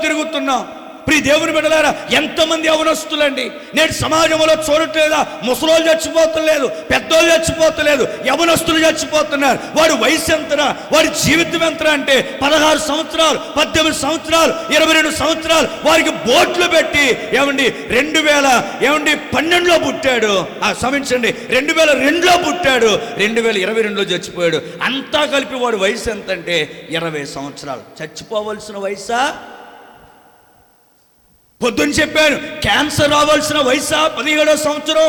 తిరుగుతున్నాం. ప్రియ దేవుని బిడ్డలారా, ఎంతమంది యవనస్తులండి నేటి సమాజంలో చూడట్లేదా? ముసలోళ్ళు చచ్చిపోతలేదు, పెద్దోళ్ళు చచ్చిపోతలేదు, యవనస్తులు చచ్చిపోతున్నారు. వాడి వయసు ఎంతరా, వాడి జీవితం ఎంతరా అంటే 16 సంవత్సరాలు, 18 సంవత్సరాలు, 22 సంవత్సరాలు వారికి బోట్లు పెట్టి 2012లో పుట్టాడు, క్షమించండి 2002లో పుట్టాడు, 2022లో చచ్చిపోయాడు. అంతా కలిపి వాడి వయసు ఎంతంటే 20 సంవత్సరాలు. చచ్చిపోవలసిన వయసా? పొద్దున్న చెప్పాను, క్యాన్సర్ రావాల్సిన వయసా 17వ సంవత్సరం.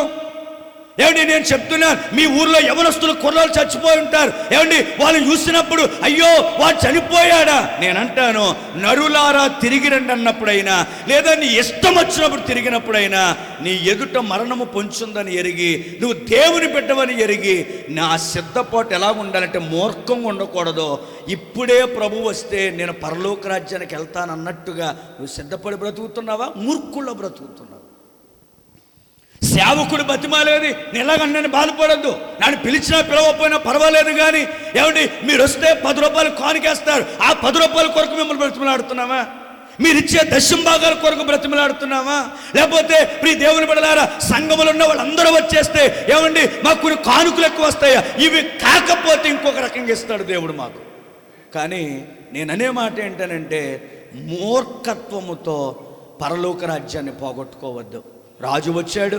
ఏమండి నేను చెప్తున్నాను, మీ ఊర్లో యవనస్తులు కుర్రాలు చచ్చిపోయి ఉంటారు. ఏమండి వాళ్ళు చూసినప్పుడు అయ్యో వాడు చనిపోయాడా? నేనంటాను, నరులారా తిరిగి రండి అన్నప్పుడైనా, లేదా నీ ఇష్టం వచ్చినప్పుడు తిరిగినప్పుడైనా నీ ఎదుట మరణము పొంచుందని ఎరిగి, నువ్వు దేవుని బిడ్డవని ఎరిగి, నా సిద్ధపాటు ఎలా ఉండాలంటే మూర్ఖంగా ఉండకూడదు. ఇప్పుడే ప్రభు వస్తే నేను పరలోక రాజ్యానికి వెళ్తానన్నట్టుగా నువ్వు సిద్ధపడి బ్రతుకుతున్నావా? మూర్ఖుల్లో బ్రతుకుతున్నావు. సేవకుడు బతిమాలేది, నేను ఎలాగన్నా బాధపడద్దు, నన్ను పిలిచినా పిలవకపోయినా పర్వాలేదు, కానీ ఏమండి మీరు వస్తే 10 రూపాయలు కానుకేస్తారు, ఆ 10 రూపాయల కొరకు మిమ్మల్ని బ్రతిమలాడుతున్నావా? మీరిచ్చే దశంభాగాల కొరకు బ్రతిమలాడుతున్నావా? లేకపోతే ప్రియ దేవుని బిడ్డలారా, సంఘములో ఉన్న వాళ్ళందరూ వచ్చేస్తే ఏమండి మాకు కొన్ని కానుకలు ఎక్కువ వస్తాయా? ఇవి కాకపోతే ఇంకొక రకంగా ఇస్తాడు దేవుడు మాకు. కానీ నేను అనే మాట ఏంటనంటే, మూర్ఖత్వముతో పరలోక రాజ్యాన్ని పోగొట్టుకోవద్దు. రాజు వచ్చాడు,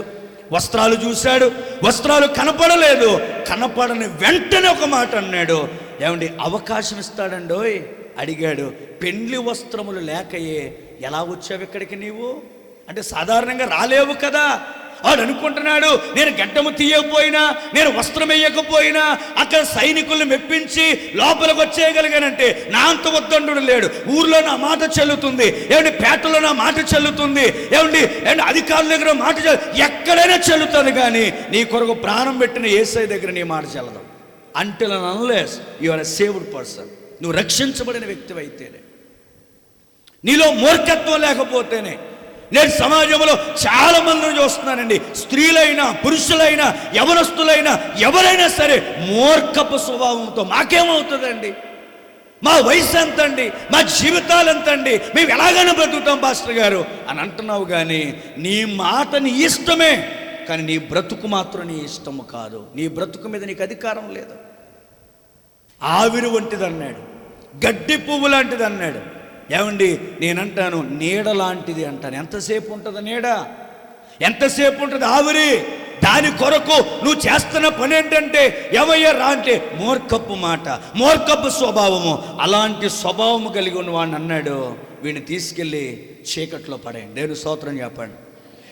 వస్త్రాలు చూశాడు, వస్త్రాలు కనపడలేదు, కనపడని వెంటనే ఒక మాట అన్నాడు, ఏమండి అవకాశం ఇస్తాడండోయ్ అడిగాడు. పెండ్లి వస్త్రములు లేకయే ఎలా వచ్చావు ఇక్కడికి నీవు అంటే? సాధారణంగా రాలేవు కదా. వాడు అనుకుంటున్నాడు, నేను గడ్డము తీయకపోయినా, నేను వస్త్రం వేయకపోయినా అక్కడ సైనికుల్ని మెప్పించి లోపలికి వచ్చేయగలిగానంటే నా అంత వద్దండు లేడు. ఊర్లో నా మాట చెల్లుతుంది, ఏమండి పేటలో నా మాట చెల్లుతుంది, ఏమండి అధికారుల దగ్గర మాట ఎక్కడైనా చెల్లుతుంది. కానీ నీ కొరకు ప్రాణం పెట్టిన యేసయ్య దగ్గర నీ మాట చెల్లదు. Until and unless you are a saved person. నువ్వు రక్షించబడిన వ్యక్తి అయితేనే, నీలో మూర్ఖత్వం లేకపోతేనే. నేను సమాజంలో చాలా మందిని చూస్తున్నానండి, స్త్రీలైనా పురుషులైనా యవనస్తులైనా ఎవరైనా సరే మూర్ఖపు స్వభావంతో. మాకేమవుతుందండి, మా వయసు ఎంతండి, మా జీవితాలు ఎంతండి, మేము ఎలాగైనా బ్రతుకుతాం పాస్టర్ గారు అని అంటున్నావు. కానీ నీ మాట నీ ఇష్టమే, కానీ నీ బ్రతుకు మాత్రం నీ ఇష్టము కాదు. నీ బ్రతుకు మీద నీకు అధికారం లేదు. ఆవిరి వంటిది అన్నాడు, గడ్డి పువ్వు లాంటిది అన్నాడు. ఏమండి నేనంటాను నీడ లాంటిది అంటాను. ఎంతసేపు ఉంటుంది నీడ, ఎంతసేపు ఉంటుంది ఆవిరి. దాని కొరకు నువ్వు చేస్తున్న పని ఏంటంటే ఎవయ్య రా అంటే మూర్ఖపు మాట, మూర్ఖపు స్వభావము. అలాంటి స్వభావము కలిగి ఉన్న వాడిని అన్నాడు, వీడిని తీసుకెళ్ళి చీకట్లో పడేయండి. దేవుని స్తోత్రం చెప్పండి.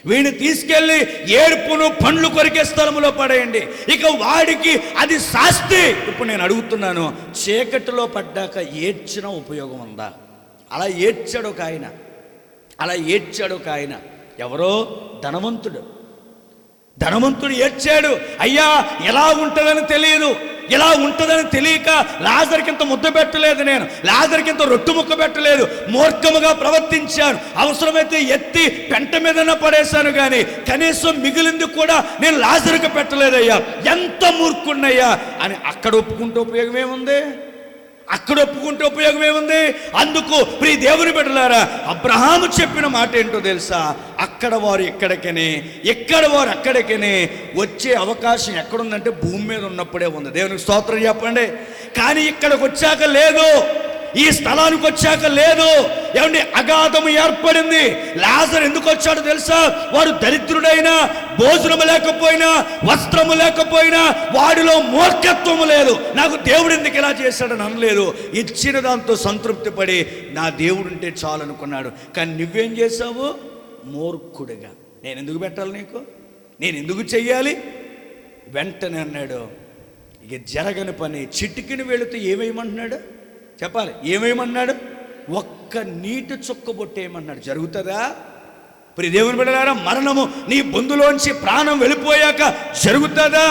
వీడిని తీసుకెళ్ళి ఏడుపును పండ్లు కొరికే స్థలంలో పడేయండి. ఇక వాడికి అది శాస్తి. ఇప్పుడు నేను అడుగుతున్నాను, చీకటిలో పడ్డాక ఏడ్చిన ఉపయోగం ఉందా? అలా ఏడ్చాడు ఒక ఆయన, ఎవరో ధనవంతుడు ఏడ్చాడు. అయ్యా ఎలా ఉంటుందని తెలియదు, ఇలా ఉంటుందని తెలియక లాజరుకింత ముద్ద పెట్టలేదు, నేను లాజరుకింత రొట్టు ముక్క పెట్టలేదు, మూర్ఖముగా ప్రవర్తించాను. అవసరమైతే ఎత్తి పెంట మీదన పడేశాను, కానీ కనీసం మిగిలింది కూడా నేను లాజరుకు పెట్టలేదయ్యా, ఎంత మూర్ఖున్నయ్యా అని. అక్కడ ఒప్పుకుంటే ఉపయోగం ఏముంది? అందుకు ప్రియ దేవుని బిడ్డలారా, అబ్రహాము చెప్పిన మాట ఏంటో తెలుసా? అక్కడ వారు ఇక్కడికనే, ఇక్కడ వారు అక్కడికనే వచ్చే అవకాశం ఎక్కడుందంటే భూమి మీద ఉన్నప్పుడే ఉంది. దేవునికి స్తోత్రం చెప్పండి. కానీ ఇక్కడికి వచ్చాక లేదు, ఈ స్థలానికి వచ్చాక లేదు. ఏమండి అగాధము ఏర్పడింది. లాజరు ఎందుకు వచ్చాడో తెలుసా? వాడు దరిద్రుడైనా, భోజనము లేకపోయినా, వస్త్రము లేకపోయినా వాడిలో మూర్ఖత్వము లేదు. నాకు దేవుడు ఎందుకు ఇలా చేశాడని అనలేదు. ఇచ్చిన దాంతో సంతృప్తి పడి నా దేవుడు ఉంటే చాలు అనుకున్నాడు. కానీ నువ్వేం చేశావు? మూర్ఖుడిగా. నేను ఎందుకు పెట్టాలి నీకు, నేను ఎందుకు చెయ్యాలి? వెంటనే అన్నాడు, ఇక జరగని పని చిటికిని వెళితే ఏమేయమంటున్నాడు చెప్పాలి. ఏమేయమన్నాడు? ఒక్క నీటి చుక్క బొట్టేయమన్నాడు. జరుగుతుందా? ప్రియ దేవుని బిడ్డలారా, మరణము నీ బొందులోంచి ప్రాణం వెళ్ళిపోయాక జరుగుతుందా?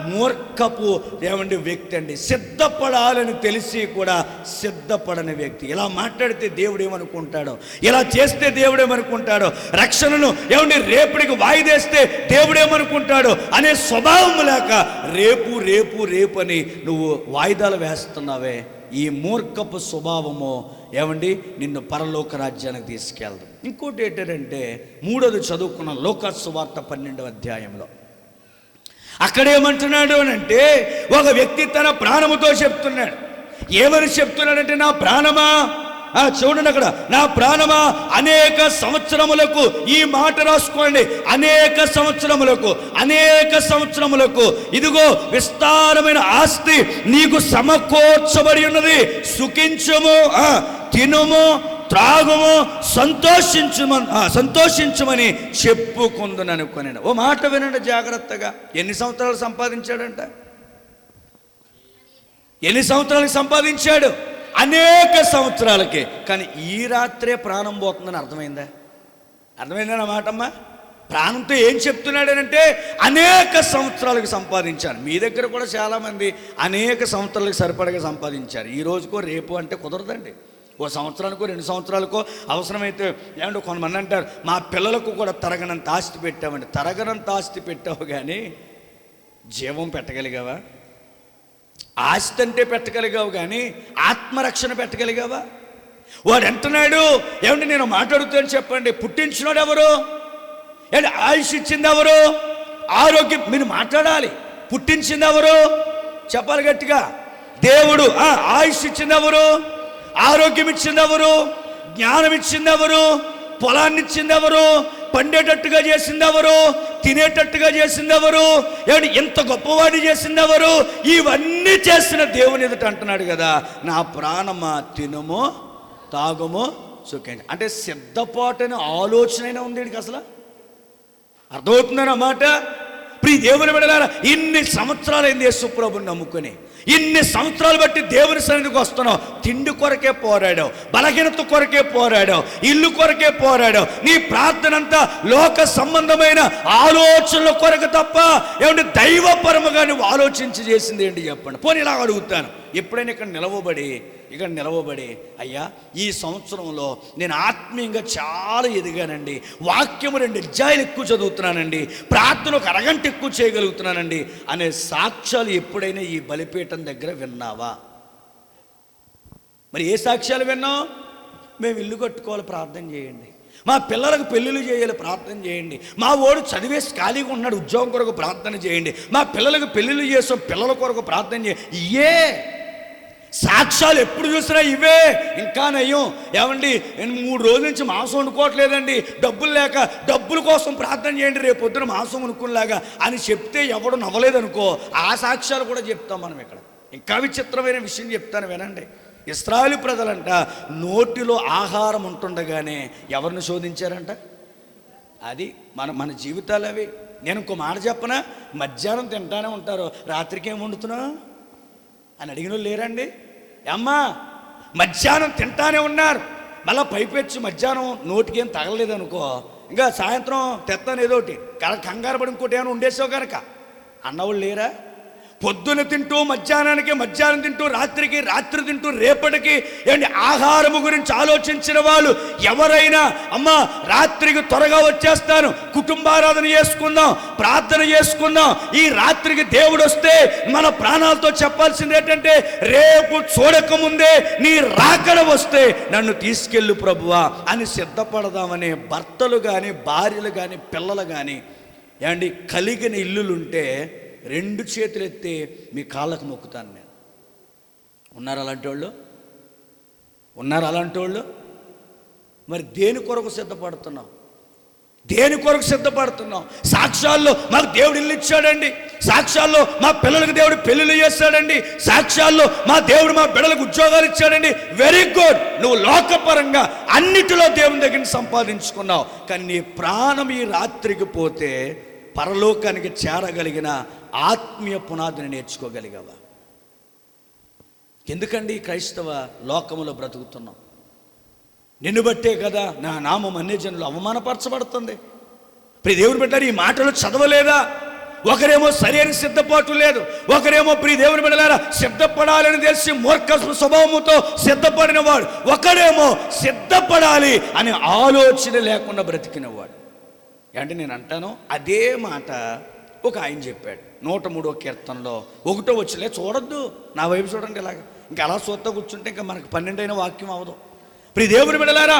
మూర్ఖపు ఏమండి వ్యక్తి అండి, సిద్ధపడాలని తెలిసి కూడా సిద్ధపడని వ్యక్తి. ఇలా మాట్లాడితే దేవుడు ఏమనుకుంటాడో, ఇలా చేస్తే దేవుడు ఏమనుకుంటాడో, రక్షణను ఏమండి రేపటికి వాయిదేస్తే దేవుడు ఏమనుకుంటాడో అనే స్వభావం లేక రేపు రేపు రేపు అని నువ్వు వాయిదాలు వేస్తున్నావే. ఈ మూర్ఖపు స్వభావము ఏమండి నిన్ను పరలోక రాజ్యానికి తీసుకెళ్దాం. ఇంకోటి ఏంటంటే, మూడోది చదువుకున్న లోకా సువార్త 12వ అధ్యాయంలో అక్కడేమంటున్నాడు అని అంటే, ఒక వ్యక్తి తన ప్రాణముతో చెప్తున్నాడు. ఏమని చెప్తున్నాడంటే, నా ప్రాణమా, చూడండి అక్కడ, నా ప్రాణమా అనేక సంవత్సరములకు, ఈ మాట రాసుకోండి, అనేక సంవత్సరములకు ఇదిగో విస్తారమైన ఆస్తి నీకు సమకూర్చబడి ఉన్నది. సుఖించుము, తినుము, త్రాగుము, సంతోషించమని చెప్పుకుందును అనుకున్నాను. ఓ మాట వినండి జాగ్రత్తగా. ఎన్ని సంవత్సరాలు సంపాదించాడంట? ఎన్ని సంవత్సరాలకు సంపాదించాడు? అనేక సంవత్సరాలకే. కానీ ఈ రాత్రే ప్రాణం పోతుందని అర్థమైందా నా మాటమ్మా? ప్రాణంతో ఏం చెప్తున్నాడనంటే, అనేక సంవత్సరాలకు సంపాదించాను. మీ దగ్గర కూడా చాలామంది అనేక సంవత్సరాలకు సరిపడగా సంపాదించారు. ఈ రోజుకో రేపు అంటే కుదరదండి. ఓ సంవత్సరానికో 2 సంవత్సరాలకో అవసరమైతే. ఏమంటే కొంతమంది అంటారు, మా పిల్లలకు కూడా తరగనంత ఆస్తి పెట్టామండి. తరగనంత ఆస్తి పెట్టావు, కానీ జీవం పెట్టగలిగావా? ఆస్తి అంటే పెట్టగలిగావు, కానీ ఆత్మరక్షణ పెట్టగలిగావా? వాడు అంటున్నాడు, ఏమంటే నేను మాట్లాడుతాను చెప్పండి, పుట్టించినోడు ఎవరు? ఏంటి ఆయుష్ ఇచ్చింది ఎవరు? ఆరోగ్యం, మీరు మాట్లాడాలి. పుట్టించింది ఎవరు? చెప్పాలి గట్టిగా. దేవుడు. ఆయుష్ ఇచ్చింది ఎవరు? ఆరోగ్యం ఇచ్చింది ఎవరు? జ్ఞానం ఇచ్చింది ఎవరు? పొలాన్ని ఇచ్చింది ఎవరు? పండేటట్టుగా చేసింది ఎవరు? తినేటట్టుగా చేసింది ఎవరు? ఏమిటి ఇంత గొప్పవాడి చేసింది ఎవరు? ఇవన్నీ చేసిన దేవుని ఎదుట అంటున్నాడు కదా, నా ప్రాణమా తినుము, తాగుము, సుఖించు. అంటే సిద్ధపాటు అనే ఆలోచన అయినా ఉంది వీడికి అసలు. అర్థమవుతుందన్నమాట. ప్రియ దేవుని బిడ్డలారా, ఇన్ని సంవత్సరాలైంది యేసు ప్రభువుని నమ్ముకొని, ఇన్ని సంవత్సరాలు బట్టి దేవుని సన్నిధికి వస్తున్నావు. తిండి కొరకే పోరాడావు, బలహీనత కొరకే పోరాడావు, ఇల్లు కొరకే పోరాడావు. నీ ప్రార్థన అంతా లోక సంబంధమైన ఆలోచనల కొరకు తప్ప ఏమంటే దైవపరముగా నువ్వు ఆలోచించి చేసింది ఏంటి చెప్పండి. పోనీ ఇలా అడుగుతాను, ఎప్పుడైనా ఇక్కడ నిలవబడి అయ్యా ఈ సంవత్సరంలో నేను ఆత్మీయంగా చాలా ఎదిగానండి, వాక్యము 2 అధ్యాయాలు ఎక్కువ చదువుతున్నానండి, ప్రార్థన 1 అరగంట ఎక్కువ చేయగలుగుతున్నానండి అనే సాక్ష్యాలు ఎప్పుడైనా ఈ బలిపీఠం దగ్గర విన్నావా? మరి ఏ సాక్ష్యాలు విన్నావు? మేము ఇల్లు కట్టుకోవాలి, ప్రార్థన చేయండి. మా పిల్లలకు పెళ్ళిళ్ళు చేయాలి, ప్రార్థన చేయండి. మా ఓడు చదివేసి ఖాళీగా ఉన్నాడు, ఉద్యోగం కొరకు ప్రార్థన చేయండి. మా పిల్లలకు పెళ్ళిళ్ళు చేసాం, పిల్లల కొరకు ప్రార్థన చేయండి. ఏ సాక్ష్యాలు ఎప్పుడు చూసినా ఇవే. ఇంకా నయ్యం, ఏమండి 3 రోజుల నుంచి మాంసం వండుకోవట్లేదండి, డబ్బులు లేక, డబ్బుల కోసం ప్రార్థన చేయండి, రేపు పొద్దున మాంసం వండుకునేలాగా అని చెప్తే ఎవడు నవ్వలేదనుకో, ఆ సాక్ష్యాలు కూడా చెప్తాం మనం ఇక్కడ. ఇంకా విచిత్రమైన విషయం చెప్తాను వినండి. ఇశ్రాయేలు ప్రజలంట నోటిలో ఆహారం ఉంటుండగానే ఎవరిని శోధించారంట? అది మన జీవితాలు అవి. నేను ఇంకో మాట చెప్పనా, మధ్యాహ్నం తింటానే ఉంటారు, రాత్రికి ఏం వండుతున్నా అని అడిగిన వాళ్ళు లేరండి? అమ్మా మధ్యాహ్నం తింటానే ఉన్నారు, మళ్ళీ పైపెచ్చి మధ్యాహ్నం నోటికి ఏం తగలలేదనుకో, ఇంకా సాయంత్రం తెస్తాను ఏదోటి కంగారు పడి ఇంకోటి ఏమైనా ఉండేసావు కనుక అన్నవాళ్ళు లేరా? పొద్దున తింటూ మధ్యాహ్నం తింటూ రాత్రి తింటూ రేపటికి ఏంటి ఆహారము గురించి ఆలోచించిన వాళ్ళు ఎవరైనా అమ్మా రాత్రికి త్వరగా వచ్చేస్తాను, కుటుంబారాధన చేసుకుందాం, ప్రార్థన చేసుకుందాం, ఈ రాత్రికి దేవుడు వస్తే మన ప్రాణాలతో చెప్పాల్సింది ఏంటంటే రేపు చూడకముందే నీ రాకడ వస్తే నన్ను తీసుకెళ్ళు ప్రభువా అని సిద్ధపడదామనే భర్తలు కానీ భార్యలు కానీ పిల్లలు కానీ ఏమండి కలిగిన ఇల్లులుంటే 2 చేతులు ఎత్తి మీ కాళ్ళకు మొక్కుతాను నేను. ఉన్నారు అలాంటి వాళ్ళు? మరి దేని కొరకు సిద్ధపడుతున్నాం? సాక్ష్యాల్లో మాకు దేవుడు ఇల్లు ఇచ్చాడండి, సాక్ష్యాల్లో మా పిల్లలకు దేవుడు పెళ్ళిళ్ళు చేస్తాడండి, సాక్ష్యాల్లో మా దేవుడు మా బిడ్డలకు ఉద్యోగాలు ఇచ్చాడండి. వెరీ గుడ్, నువ్వు లోకపరంగా అన్నిటిలో దేవుని దగ్గర సంపాదించుకున్నావు. కానీ నీ ప్రాణం ఈ రాత్రికి పోతే పరలోకానికి చేరగలిగిన ఆత్మీయ పునాదిని నేర్చుకోగలిగావా? ఎందుకండి క్రైస్తవ లోకములో బ్రతుకుతున్నాం? నిన్ను బట్టే కదా నా నామం అన్ని జనులు అవమానపరచబడుతుంది. ప్రియ దేవుని బిడ్డలారా, ఈ మాటలు చదవలేదా? ఒకరేమో సరైన సిద్ధపాటు లేదు, ఒకరేమో ప్రియ దేవుని బిడ్డలారా సిద్ధపడాలని తెలిసి మూర్ఖ స్వభావముతో సిద్ధపడిన వాడు, ఒకడేమో సిద్ధపడాలి అనే ఆలోచన లేకుండా బ్రతికినవాడు. అంటే నేను అంటాను, అదే మాట ఒక ఆయన చెప్పాడు 103వ కీర్తనలో 1వ వచనంలో. చూడొద్దు, నా వైపు చూడండి, ఇలాగ ఇంకా అలా చూస్తా కూర్చుంటే ఇంకా మనకు 12 వాక్యం అవదు. ప్రియ దేవుని బిడ్డలారా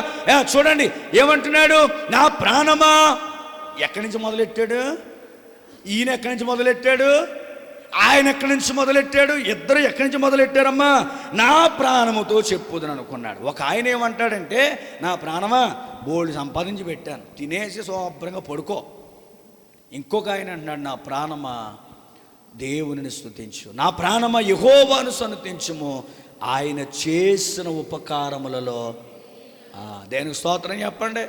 చూడండి ఏమంటున్నాడు, నా ప్రాణమా. ఎక్కడి నుంచి మొదలెట్టాడు ఈయన? ఎక్కడి నుంచి మొదలెట్టాడు ఆయన? ఎక్కడి నుంచి మొదలెట్టాడు? ఇద్దరు ఎక్కడి నుంచి మొదలెట్టారమ్మా? నా ప్రాణముతో చెప్పుదని అనుకున్నాడు. ఒక ఆయన ఏమంటాడంటే, నా ప్రాణమా బోల్డ్ సంపాదించి పెట్టాను, తినేసి శుభ్రంగా పడుకో. ఇంకొక ఆయన అంటున్నాడు, నా ప్రాణమా దేవునిని స్తుతించు, నా ప్రాణమా యెహోవాను సన్నుతించుము, ఆయన చేసిన ఉపకారములలో దేనికి స్తోత్రం చెప్పండి.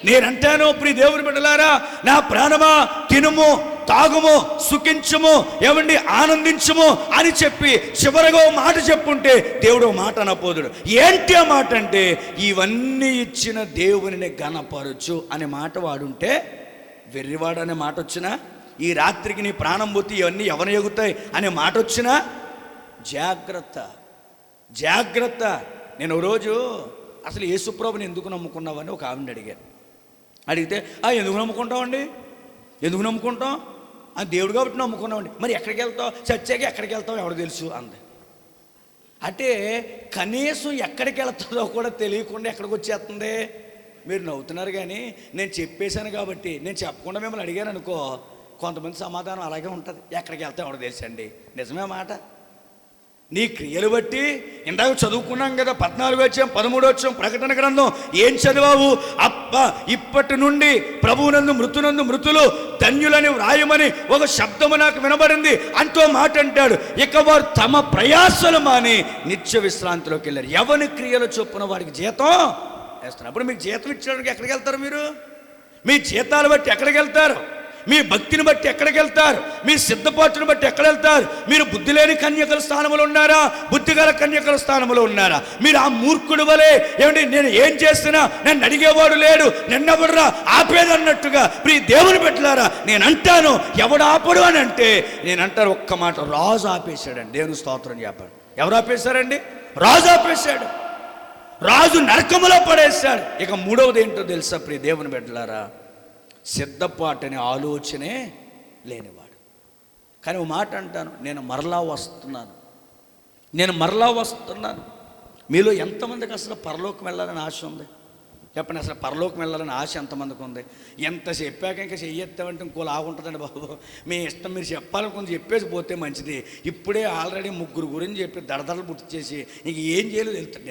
నేనంటాను ప్రియ దేవుని బిడ్డలారా, నా ప్రాణమా తినుము, తాగుము, సుఖించుము, ఏమండి ఆనందించుము అని చెప్పి చివరగా మాట చెప్పుంటే దేవుడు మాట అనపోదుడు. ఏంటి ఆ మాట అంటే, ఇవన్నీ ఇచ్చిన దేవునిని ఘనపరచు అనే మాట వాడుంటే వెర్రివాడు అనే మాట వచ్చినా, ఈ రాత్రికి నీ ప్రాణం పోతే ఇవన్నీ ఎవరు ఎగుతాయి అనే మాట వచ్చినా జాగ్రత్త. నేను రోజు అసలు యేసుప్రభుని ఎందుకు నమ్ముకున్నావని ఒక ఆవిడని అడిగాను. అడిగితే ఎందుకు నమ్ముకుంటాం అని, దేవుడు కాబట్టి నమ్ముకున్నామండి. మరి ఎక్కడికి వెళ్తావు? చచ్చాక ఎక్కడికి వెళ్తావు ఎవరు తెలుసు అంది. అంటే కనీసం ఎక్కడికి వెళ్తుందో కూడా తెలియకుండా ఎక్కడికి వచ్చేస్తుంది. మీరు నవ్వుతున్నారు కానీ నేను చెప్పేశాను కాబట్టి, నేను చెప్పకుండా మిమ్మల్ని అడిగాను అనుకో, కొంతమంది సమాధానం అలాగే ఉంటుంది, ఎక్కడికి వెళ్తావు ఎవరు తెలుసండి. నిజమే మాట. నీ క్రియలు బట్టి ఇందాక చదువుకున్నాం కదా, 14 వచ్చాం 13 వచ్చాం ప్రకటన గ్రంథం. ఏం చదివావు? ఇప్పటి నుండి ప్రభువునందు మృతులు ధన్యులని వ్రాయమని ఒక శబ్దము నాకు వినబడింది అంటూ మాట అంటాడు. ఇక వారు తమ ప్రయాసలు మాని నిత్య విశ్రాంతిలోకి వెళ్ళారు. ఎవరి క్రియలు చొప్పున వారికి జీతం వేస్తున్నారు. అప్పుడు మీకు జీతం ఇచ్చడానికి ఎక్కడికి వెళ్తారు? మీరు మీ జీతాలు బట్టి ఎక్కడికి వెళ్తారు? మీ భక్తిని బట్టి ఎక్కడికి వెళ్తారు? మీ సిద్ధపాటుని బట్టి ఎక్కడ వెళ్తారు? మీరు బుద్ధి లేని కన్యకల స్థానంలో ఉన్నారా? బుద్ధిగల కన్యకల స్థానంలో ఉన్నారా? మీరు ఆ మూర్ఖుడు వలె ఏమండి నేను ఏం చేస్తున్నా నన్ను అడిగేవాడు లేడు, నన్నెవడరా ఆపేదన్నట్టుగా ప్రియ దేవుని పెట్టారా నేను అంటాను, ఎవడు ఆపడు అని అంటే నేను అంటాను ఒక్క మాట, రాజు ఆపేశాడండి. దేవుని స్తోత్రం చెప్పండి. ఎవరు ఆపేశారండి? రాజు ఆపేశాడు. రాజు నరకములో పడేశాడు. ఇక మూడవది ఏంటో తెలుసా ప్రియ దేవుని బిడ్డలారా? సిద్ధపాటు అనే ఆలోచనే లేనివాడు. కానీ ఓ మాట అంటాను, నేను మరలా వస్తున్నాను. మీలో ఎంతమందికి అసలు పరలోకం వెళ్ళాలని ఆశ ఉంది? చెప్పండి. అసలు పరలోకం వెళ్ళాలని ఆశ ఎంతమందికి ఉంది? ఎంత చెప్పాక ఇంకా చెయ్యెత్తామంటే ఇంకో లాగుంటుందండి బాబు. మీ ఇష్టం, మీరు చెప్పాలని కొంచెం చెప్పేసి పోతే మంచిది. ఇప్పుడే ఆల్రెడీ ముగ్గురు గురించి చెప్పి దడదడలు పుట్టించేసి ఇంక ఏం చేయలేదు వెళ్తాడు.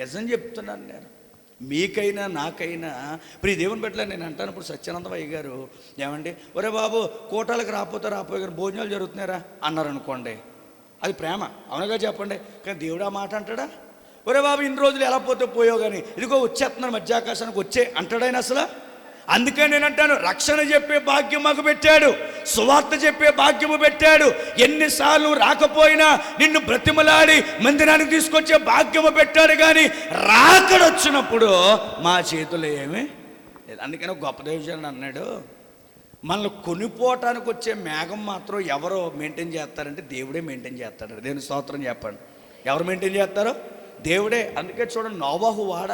నిజం చెప్తున్నాను నేను. మీకైనా నాకైనా ప్రియ దేవుని బిడ్డలా నేను అంటాను. ఇప్పుడు సత్యానందమయ్య గారు ఏమండి, ఒరే బాబు కోటాలకు రాపోయి గారు భోజనాలు జరుగుతున్నారా అన్నారు అనుకోండి, అది ప్రేమ, అవునగా చెప్పండి. కానీ దేవుడు ఆ మాట అంటాడా? ఒరే బాబు ఇన్ని రోజులు ఎలా పోతే పోయావు కానీ ఇదిగో వచ్చేస్తున్నాను మధ్యాకాశానికి వచ్చే అంటాడైనా అసలు? అందుకే నేను అంటాను, రక్షణ చెప్పే భాగ్యం మాకు పెట్టాడు, సువార్త చెప్పే భాగ్యము పెట్టాడు. ఎన్నిసార్లు రాకపోయినా నిన్ను బ్రతిమలాడి మందిరానికి తీసుకొచ్చే భాగ్యము పెట్టాడు. కానీ రాకడొచ్చినప్పుడు మా చేతుల్లో ఏమీ లేదు. అందుకని ఒక గొప్ప దేవజనుడు అన్నాడు, మనల్ని కొనిపోవటానికి వచ్చే మేఘం మాత్రం ఎవరో మెయింటైన్ చేస్తారంటే దేవుడే మెయింటైన్ చేస్తాడు. దేవుని స్తోత్రం చెప్పండి. ఎవరు మెయింటైన్ చేస్తారో? దేవుడే. అందుకే చూడండి, నోవాహు వాడ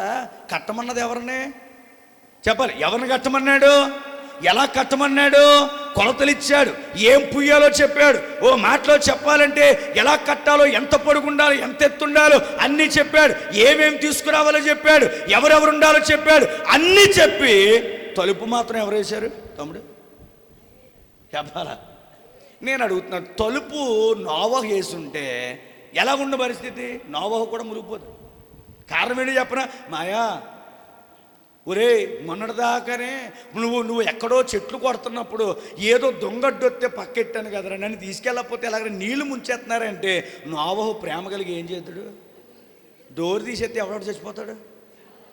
కట్టమన్నది ఎవరిని? చెప్పాలి. ఎవరిని కట్టమన్నాడు? ఎలా కట్టమన్నాడు? కొలతలు ఇచ్చాడు, ఏం పుయ్యాలో చెప్పాడు. ఓ మాటలో చెప్పాలంటే ఎలా కట్టాలో, ఎంత పొడుగుండాలో, ఎంత ఎత్తుండాలో అన్నీ చెప్పాడు. ఏమేమి తీసుకురావాలో చెప్పాడు, ఎవరెవరు ఉండాలో చెప్పాడు. అన్నీ చెప్పి తలుపు మాత్రం ఎవరు వేశారు తమ్ముడు? చెప్పాలా? నేను అడుగుతున్నాను, తలుపు నోవాహు వేసుంటే ఎలా ఉన్న పరిస్థితి? నోవాహు కూడా మునిగిపోదు. కారణం ఏంటి చెప్పనా? మాయా ఒరే మొన్నటిదాకానే నువ్వు ఎక్కడో చెట్లు కొడుతున్నప్పుడు ఏదో దొంగడ్డొస్తే పక్కెట్టాను కదరా, నన్ను తీసుకెళ్ళకపోతే ఎలాగ నీళ్లు ముంచేస్తున్నారంటే నోవాహు ప్రేమ కలిగి ఏం చేస్తాడు? డోర్ తీసేస్తే ఎవరెవరు చచ్చిపోతాడు?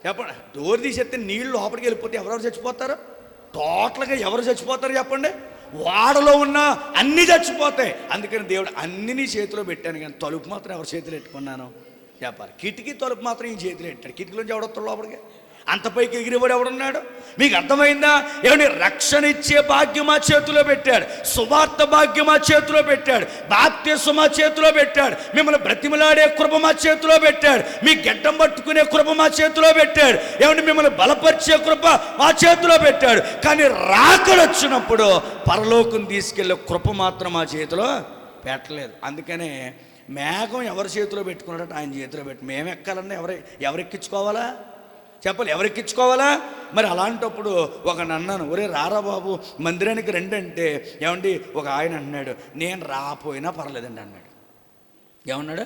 చెప్పండి. డోర్ తీసేస్తే నీళ్ళు లోపలికి వెళ్ళిపోతే ఎవరెవరు చచ్చిపోతారు? టోటల్గా ఎవరు చచ్చిపోతారు చెప్పండి? వాడలో ఉన్న అన్నీ చచ్చిపోతాయి. అందుకని దేవుడు అన్ని నీ చేతిలో పెట్టాను, కానీ తలుపు మాత్రం ఎవరి చేతిలో పెట్టుకున్నాను చెప్పాలి. కిటికీ తలుపు మాత్రం ఈ చేతిలో పెట్టాడు. కిటికీలోంచి ఎవడొస్తాడు లోపలికి? అంత పైకి ఎగిరివాడు ఎవడున్నాడు? మీకు అర్థమైందా? ఏమంటే రక్షణ ఇచ్చే భాగ్యం మా చేతిలో పెట్టాడు, సువార్త భాగ్యం మా చేతిలో పెట్టాడు, బాప్తిస్మం మా చేతిలో పెట్టాడు, మిమ్మల్ని బ్రతిమలాడే కృప మా చేతిలో పెట్టాడు, మీ గడ్డం పట్టుకునే కృప మా చేతిలో పెట్టాడు, ఏమంటే మిమ్మల్ని బలపరిచే కృప మా చేతిలో పెట్టాడు. కానీ రాకడొచ్చినప్పుడు పరలోకం తీసుకెళ్లే కృప మాత్రం మా చేతిలో పెట్టలేదు. అందుకనే మేఘం ఎవరి చేతిలో పెట్టుకున్నాడట? ఆయన చేతిలో పెట్టి మేము ఎక్కాలన్నా ఎవరెక్కించుకోవాలా చెప్పాలి? ఎవరెక్కించుకోవాలా? మరి అలాంటప్పుడు ఒక అన్నాను, ఒరే రారా బాబు మందిరానికి రండి అంటే ఏమండి ఒక ఆయన అన్నాడు, నేను రాపోయినా పర్లేదండి అన్నాడు. ఏమన్నాడు?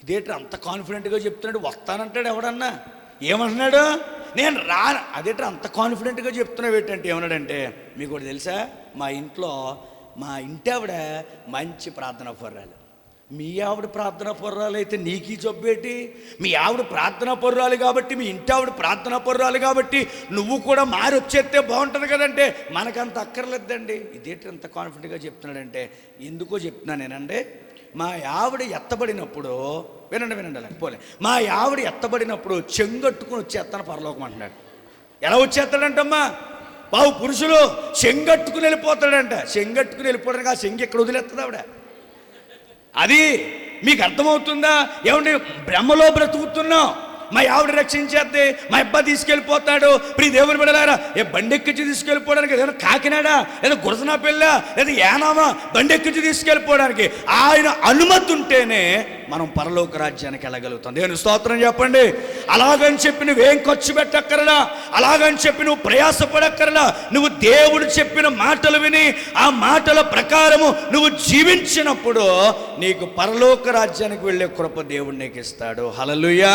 ఇదేంటి అంత కాన్ఫిడెంట్గా చెప్తున్నాడు? వస్తానంటాడు ఎవడన్నా? ఏమన్నాడు? నేను రాను. అదేంటి అంత కాన్ఫిడెంట్గా చెప్తున్నావు ఏంటంటే ఏమన్నాడంటే, మీకు కూడా తెలుసా, మా ఇంటి ఆవిడ మంచి ప్రార్థన పర్రాలు. మీ ఆవిడ ప్రార్థనా పర్రాలు అయితే నీకు ఈ జబ్బేటి? మీ ఆవిడ ప్రార్థనా పర్రాలు కాబట్టి, మీ ఇంటి ఆవిడ ప్రార్థనా పర్రాలు కాబట్టి నువ్వు కూడా మారి వచ్చేస్తే బాగుంటుంది కదంటే మనకంత అక్కర్లేదండి. ఇదేంటి అంత కాన్ఫిడెంట్గా చెప్తున్నాడంటే ఎందుకో చెప్తున్నాను నేనండి. మా ఆవిడ ఎత్తబడినప్పుడు వినండి అలా పోలే, మా ఆవిడ ఎత్తబడినప్పుడు చెంగట్టుకుని వచ్చేస్తాను పరలోకం అంటున్నాడు. ఎలా వచ్చేస్తాడంటమ్మా బాబు? పురుషులు చెంగట్టుకుని వెళ్ళిపోతాడంట. చెంగట్టుకుని వెళ్ళిపోవడానికి ఆ చెంగి ఎక్కడ వదిలేస్తుంది ఆవిడ? అది మీకు అర్థమవుతుందా? ఏమంటే బ్రహ్మలో బ్రతుకుతున్నాం. మా ఆవిడ రక్షించేద్ది, మా అబ్బాయి తీసుకెళ్ళిపోతాడు. ప్రియ దేవుని బిడ్డలారా, బండెక్కించి తీసుకెళ్ళిపోవడానికి ఏదైనా కాకినాడ లేదా గురసనా పిల్ల లేదా ఏనామా బండెక్కించి తీసుకెళ్ళిపోవడానికి ఆయన అనుమతి ఉంటేనే మనం పరలోక రాజ్యానికి వెళ్ళగలుగుతాం. దేవుని స్తోత్రం చెప్పండి. అలాగని చెప్పి నువ్వేం ఖర్చు పెట్టక్కర్లా, అలాగని చెప్పి నువ్వు ప్రయాసపడక్కర్లా. నువ్వు దేవుడు చెప్పిన మాటలు విని ఆ మాటల ప్రకారము నువ్వు జీవించినప్పుడు నీకు పరలోక రాజ్యానికి వెళ్ళే కృప దేవుడు నీకు ఇస్తాడు. హల్లెలూయా,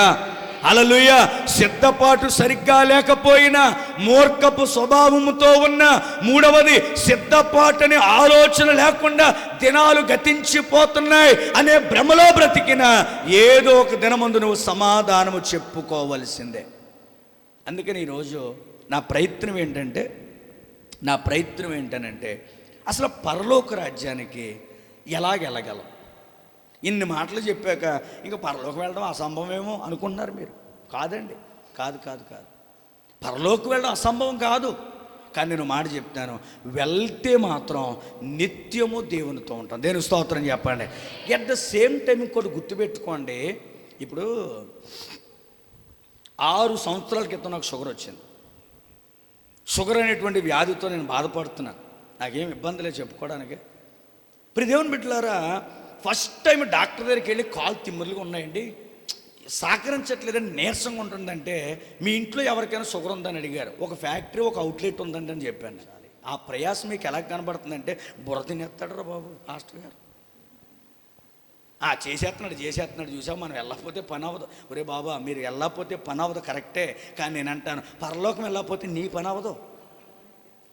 హల్లెలూయా. సిద్ధపాటు సరిగ్గా లేకపోయినా, మూర్ఖపు స్వభావముతో ఉన్న, మూడవది సిద్ధపాటుని ఆలోచన లేకుండా దినాలు గతించిపోతున్నాయి అనే భ్రమలో బ్రతికిన ఏదో ఒక దినమందు నువ్వు సమాధానము చెప్పుకోవలసిందే. అందుకని ఈరోజు నా ప్రయత్నం ఏంటంటే నా ప్రయత్నం ఏంటనంటే అసలు పరలోక రాజ్యానికి ఎలాగెళ్ళగలం? ఇన్ని మాటలు చెప్పాక ఇంకా పరలోకి వెళ్ళడం అసంభవమేమో అనుకుంటున్నారు మీరు. కాదండి, కాదు కాదు కాదు పరలోకి వెళ్ళడం అసంభవం కాదు. కానీ నేను మాట చెప్తాను, వెళ్తే మాత్రం నిత్యము దేవునితో ఉంటాం. దేవుని స్తోత్రం చెప్పండి. ఎట్ ద సేమ్ టైం ఇంకోటి గుర్తుపెట్టుకోండి. ఇప్పుడు 6 సంవత్సరాల క్రితం నాకు షుగర్ వచ్చింది. షుగర్ అనేటువంటి వ్యాధితో నేను బాధపడుతున్నాను. నాకేం ఇబ్బంది లేదు చెప్పుకోవడానికి. ఇప్పుడు దేవుని బిడ్డలారా, ఫస్ట్ టైం డాక్టర్ దగ్గరికి వెళ్ళి కాలు తిమ్మురులుగా ఉన్నాయండి, సహకరించట్లేదని, నీరసంగా ఉంటుందంటే మీ ఇంట్లో ఎవరికైనా షుగర్ ఉందని అడిగారు. ఒక ఫ్యాక్టరీ, ఒక అవుట్లెట్ ఉందండి అని చెప్పాను. ఆ ప్రయాసం మీకు ఎలా కనబడుతుందంటే బుర్ర తినేస్తాడరా బాబు మాస్టర్ గారు. చేసేస్తున్నాడు చూసావు, మనం వెళ్ళకపోతే పని అవ్వదు. ఒరే బాబా, మీరు వెళ్ళకపోతే పని అవ్వదు కరెక్టే, కానీ నేను అంటాను పరలోకం వెళ్ళకపోతే నీ పని అవ్వదు.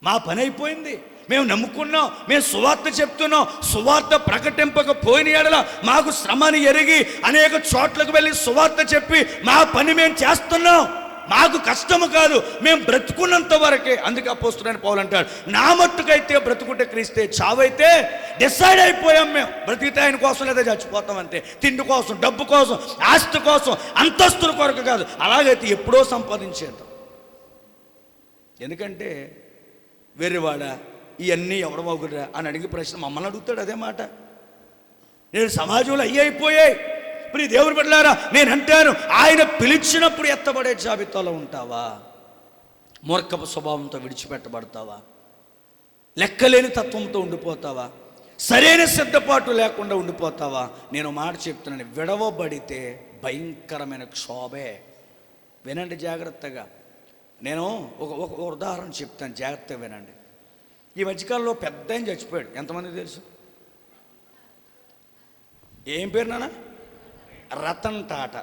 మా పని అయిపోయింది, మేము నమ్ముకున్నాం, మేము సువార్త చెప్తున్నాం. సువార్త ప్రకటింపకపోయిన ఎడల మాకు శ్రమని ఎరిగి అనేక చోట్లకు వెళ్ళి సువార్త చెప్పి మా పని మేము చేస్తున్నాం. మాకు కష్టము కాదు, మేము బ్రతుకున్నంత వరకే. అందుకే అపోస్తలుడైన పౌలు అంటాడు, నా మట్టుకైతే బ్రతుకుంటే క్రీస్తే, చావైతే డిసైడ్ అయిపోయాం. మేము బ్రతికితే ఆయన కోసం లేదా చచ్చిపోతాం అంతే. తిండి కోసం, డబ్బు కోసం, ఆస్తి కోసం, అంతస్తుల కొరకు కాదు. అలాగైతే ఎప్పుడో సంపాదించేద్దాం. ఎందుకంటే వేరేవాడా ఇవన్నీ ఎవడమవుకురా అని అడిగి ప్రశ్న మమ్మల్ని అడుగుతాడు. అదే మాట. నేను సమాజంలో అయిపోయాయి. ఇప్పుడు ఈ దేవుని బిడ్డలారా, నేను అంటాను, ఆయన పిలిచినప్పుడు ఎత్తబడే జాబితాలో ఉంటావా? మూర్ఖపు స్వభావంతో విడిచిపెట్టబడతావా? లెక్కలేని తత్వంతో ఉండిపోతావా? సరైన సిద్ధపాటు లేకుండా ఉండిపోతావా? నేను మాట చెప్తున్నాను, విడవబడితే భయంకరమైన క్షోభే. వినండి జాగ్రత్తగా. నేను ఒక ఉదాహరణ చెప్తాను, జాగ్రత్తగా వినండి. ఈ మధ్యకాలంలో పెద్ద ఆయన చచ్చిపోయాడు. ఎంతమంది తెలుసు? ఏం పేరు నాన్న? రతన్ టాటా.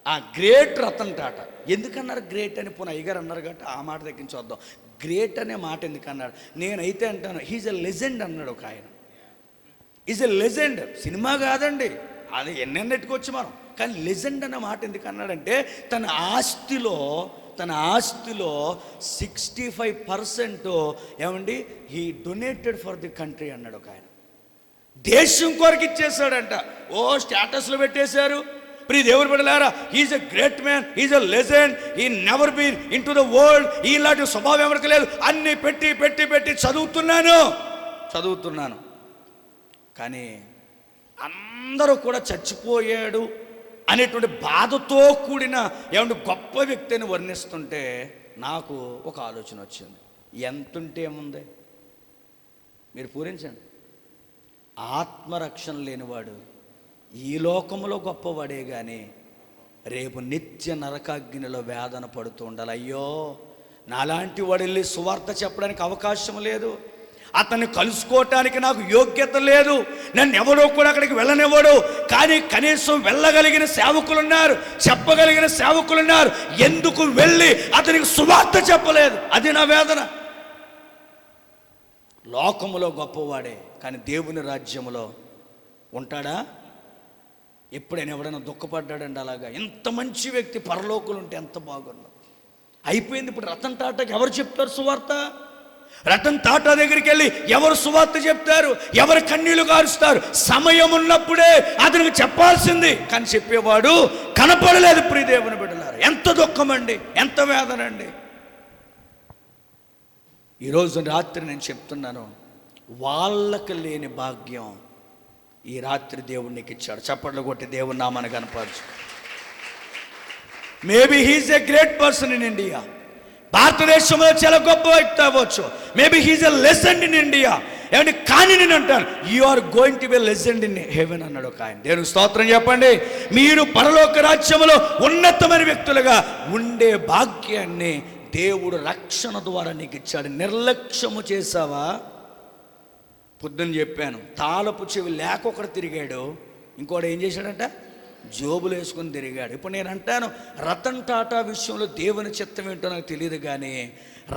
ఆ గ్రేట్ రతన్ టాటా. ఎందుకన్నారు గ్రేట్ అని? పోనీ అయ్యగారు అన్నారు కాబట్టి ఆ మాట దగ్గర నుంచి వద్దాం. గ్రేట్ అనే మాట ఎందుకన్నాడు? నేనైతే అంటాను హీజ్ ఎ లెజెండ్ అన్నాడు ఒక ఆయన. Is a legend. సినిమా కాదండి, అది ఎన్నెన్నెట్టుకోవచ్చు మనం. కానీ లెజెండ్ అన్న మాట ఎందుకు అన్నాడంటే తన ఆస్తిలో 65% ఏమండి he donated for the country అన్నాడు ఒక ఆయన. దేశం కొరకు ఇచ్చేసాడంట. ఓ స్టేటస్లో పెట్టేశారు. ప్రియ దేవుని బిడ్డలారా, he's a great man, he's a legend, he never been in to the world. ఇలాంటి స్వభావం ఎవరికి లేదు. అన్నీ పెట్టి పెట్టి పెట్టి చదువుతున్నాను. కానీ అందరూ కూడా చచ్చిపోయాడు అనేటువంటి బాధతో కూడిన ఏమంటే గొప్ప వ్యక్తిని వర్ణిస్తుంటే నాకు ఒక ఆలోచన వచ్చింది. ఎంతుంటే ఏముంది? మీరు పూరించండి. ఆత్మరక్షణ లేనివాడు ఈ లోకంలో గొప్పవాడే కానీ రేపు నిత్య నరకాగ్నిలో వేదన పడుతూ ఉండాలి. అయ్యో, నాలాంటి వాడు వెళ్ళి సువార్త చెప్పడానికి అవకాశం లేదు, అతన్ని కలుసుకోవటానికి నాకు యోగ్యత లేదు, నన్ను ఎవరో కూడా అక్కడికి వెళ్ళనివ్వడు. కానీ కనీసం వెళ్ళగలిగిన సేవకులున్నారు, చెప్పగలిగిన సేవకులున్నారు. ఎందుకు వెళ్ళి అతనికి సువార్త చెప్పలేదు? అది నా వేదన. లోకములో గొప్పవాడే కానీ దేవుని రాజ్యములో ఉంటాడా? ఎప్పుడైనా ఎవడైనా దుఃఖపడ్డాడండి అలాగా? ఎంత మంచి వ్యక్తి పరలోకులు ఉంటే ఎంత బాగున్నా. అయిపోయింది. ఇప్పుడు రతన్ టాటాకి ఎవరు చెప్తారు సువార్త? రతన్ టాటా దగ్గరికి వెళ్ళి ఎవరు సువార్త చెప్తారు? ఎవరు కన్నీళ్లు కారుస్తారు? సమయం ఉన్నప్పుడే అతనికి చెప్పాల్సింది, కానీ చెప్పేవాడు కనపడలేదు. ప్రియ దేవుని బిడ్డలారా, ఎంత దుఃఖం అండి, ఎంత వేదన అండి. ఈరోజు రాత్రి నేను చెప్తున్నాను, వాళ్ళకి లేని భాగ్యం ఈ రాత్రి దేవుడు నీకు ఇచ్చాడు. చప్పట్లు కొట్టి దేవుని నామాన్ని కనపరచు. Maybe he's a great person in India. భారతదేశంలో చాలా గొప్ప వ్యక్తి అవ్వచ్చు. Maybe he's a legend in India. ఏమంటే కానీ నేను అంటాను, you are going to be legend in heaven అన్నాడు ఒక ఆయన. దేవునికి స్తోత్రం చెప్పండి. మీరు పరలోక రాజ్యంలో ఉన్నతమైన వ్యక్తులుగా ఉండే భాగ్యాన్ని దేవుడు రక్షణ ద్వారా నీకు ఇచ్చాడు. నిర్లక్ష్యము చేసావా? పొద్దున్న చెప్పాను, తాళపు చెవి లేక ఒకడు తిరిగాడు, ఇంకోటి ఏం చేశాడంట? జోబులు వేసుకొని తిరిగాడు. ఇప్పుడు నేను అంటాను, రతన్ టాటా విషయంలో దేవుని చిత్తం ఏంటో నాకు తెలియదు, కానీ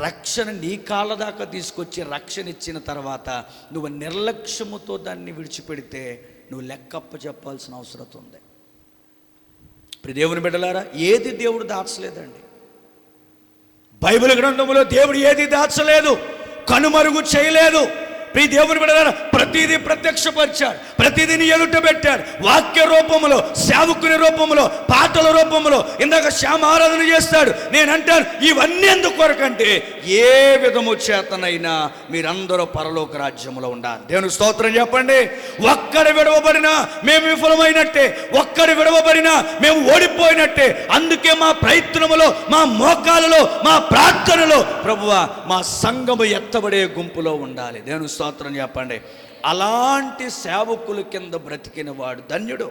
రక్షణ నీ కాళ్ళ దాకా తీసుకొచ్చి రక్షణ ఇచ్చిన తర్వాత నువ్వు నిర్లక్ష్యముతో దాన్ని విడిచిపెడితే నువ్వు లెక్కప్ప చెప్పాల్సిన అవసరం ఉంది. ఇప్పుడు దేవుని బిడ్డలారా, ఏది దేవుడు దాచలేదండి. బైబిల్ గ్రంథంలో దేవుడు ఏది దాచలేదు. కనుమరుగు చేయలేదు. ప్రియ దేవుని బిడ్డలారా, ప్రతిదీ ప్రత్యక్షపరిచాడు, ప్రతిదీ ఎదుట పెట్టాడు. వాక్య రూపంలో, సేవకుని రూపంలో, పాటల రూపంలో. ఇందాక శ్యామ ఆరాధన చేస్తాడు. నేను అంటాను, ఇవన్నీ ఎందుకు కొరకంటే ఏ విధము చేతనైనా మీరందరూ పరలోక రాజ్యంలో ఉండాలి. దేవుని స్తోత్రం చెప్పండి. ఒక్కడు విడవబడినా మేము విఫలమైనట్టే, ఒక్కడు విడవబడినా మేము ఓడిపోయినట్టే. అందుకే మా ప్రయత్నములో, మా మోకాలలో, మా ప్రార్థనలో ప్రభువా మా సంఘము ఎత్తబడే గుంపులో ఉండాలి. దేవుని స్తోత్రం చెప్పండి. అలాంటి సేవకుల కింద బ్రతికిన వాడు ధన్యుడు.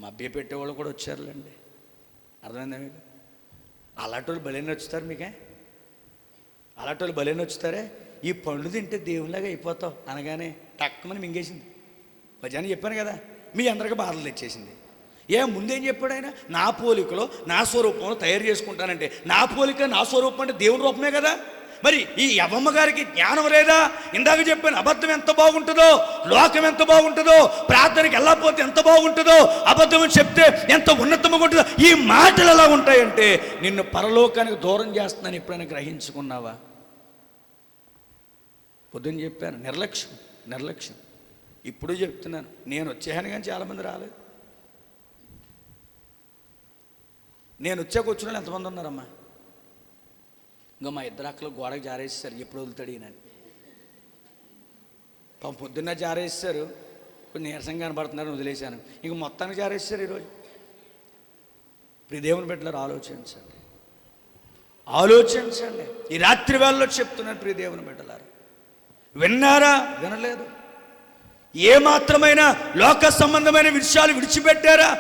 మభ్య పెట్టేవాళ్ళు కూడా వచ్చారులేండి. అర్థమైందా మీకు? అలాంటి వాళ్ళు బలైన వచ్చుతారు. మీకే అలాంటి వాళ్ళు బలైన వచ్చుతారే. ఈ పండ్లు తింటే దేవునిలాగా అయిపోతావు అనగానే టక్కుమని మింగేసింది. మధ్యాహ్నం చెప్పాను కదా, మీ అందరికీ బాధలు తెచ్చేసింది. ముందేం చెప్పాడు ఆయన? నా పోలికలో నా స్వరూపంలో తయారు చేసుకుంటానంటే, నా పోలిక నా స్వరూపం అంటే దేవుని రూపమే కదా. మరి ఈ యవ్వమ్మ గారికి జ్ఞానం లేదా? ఇందాక చెప్పాను, అబద్ధం ఎంత బాగుంటుందో, లోకం ఎంత బాగుంటుందో, ప్రార్థనకి వెళ్ళకపోతే ఎంత బాగుంటుందో, అబద్ధం చెప్తే ఎంత ఉన్నతంగా ఉంటుందో. ఈ మాటలు ఎలా ఉంటాయంటే నిన్ను పరలోకానికి దూరం చేస్తున్నాను. ఎప్పుడైనా గ్రహించుకున్నావా? పొద్దున్న చెప్పాను, నిర్లక్ష్యం. ఇప్పుడు చెప్తున్నాను, నేను వచ్చేసాను కానీ చాలామంది రాలేదు. నేను వచ్చాక వచ్చిన వాళ్ళు ఎంతమంది ఉన్నారమ్మా? ఇంకా మా ఇద్దరు అక్కలు గోడకు జారేస్తారు. ఎప్పుడు వదులుతాడు ఈయన? పొద్దున్న జారేస్తారు, కొంచెం నీరసంగా కనబడుతున్నారని వదిలేశాను. ఇంక మొత్తానికి జారేస్తారు ఈరోజు. ఇప్పుడు దేవుని బిడ్డలారు ఆలోచించండి. ఈ రాత్రి వేళలో చెప్తున్నాను ప్రియ దేవుని బిడ్డలారు, విన్నారా? వినలేదు. ఏ మాత్రమైనా లోక సంబంధమైన విషయాలు విడిచిపెట్టారా?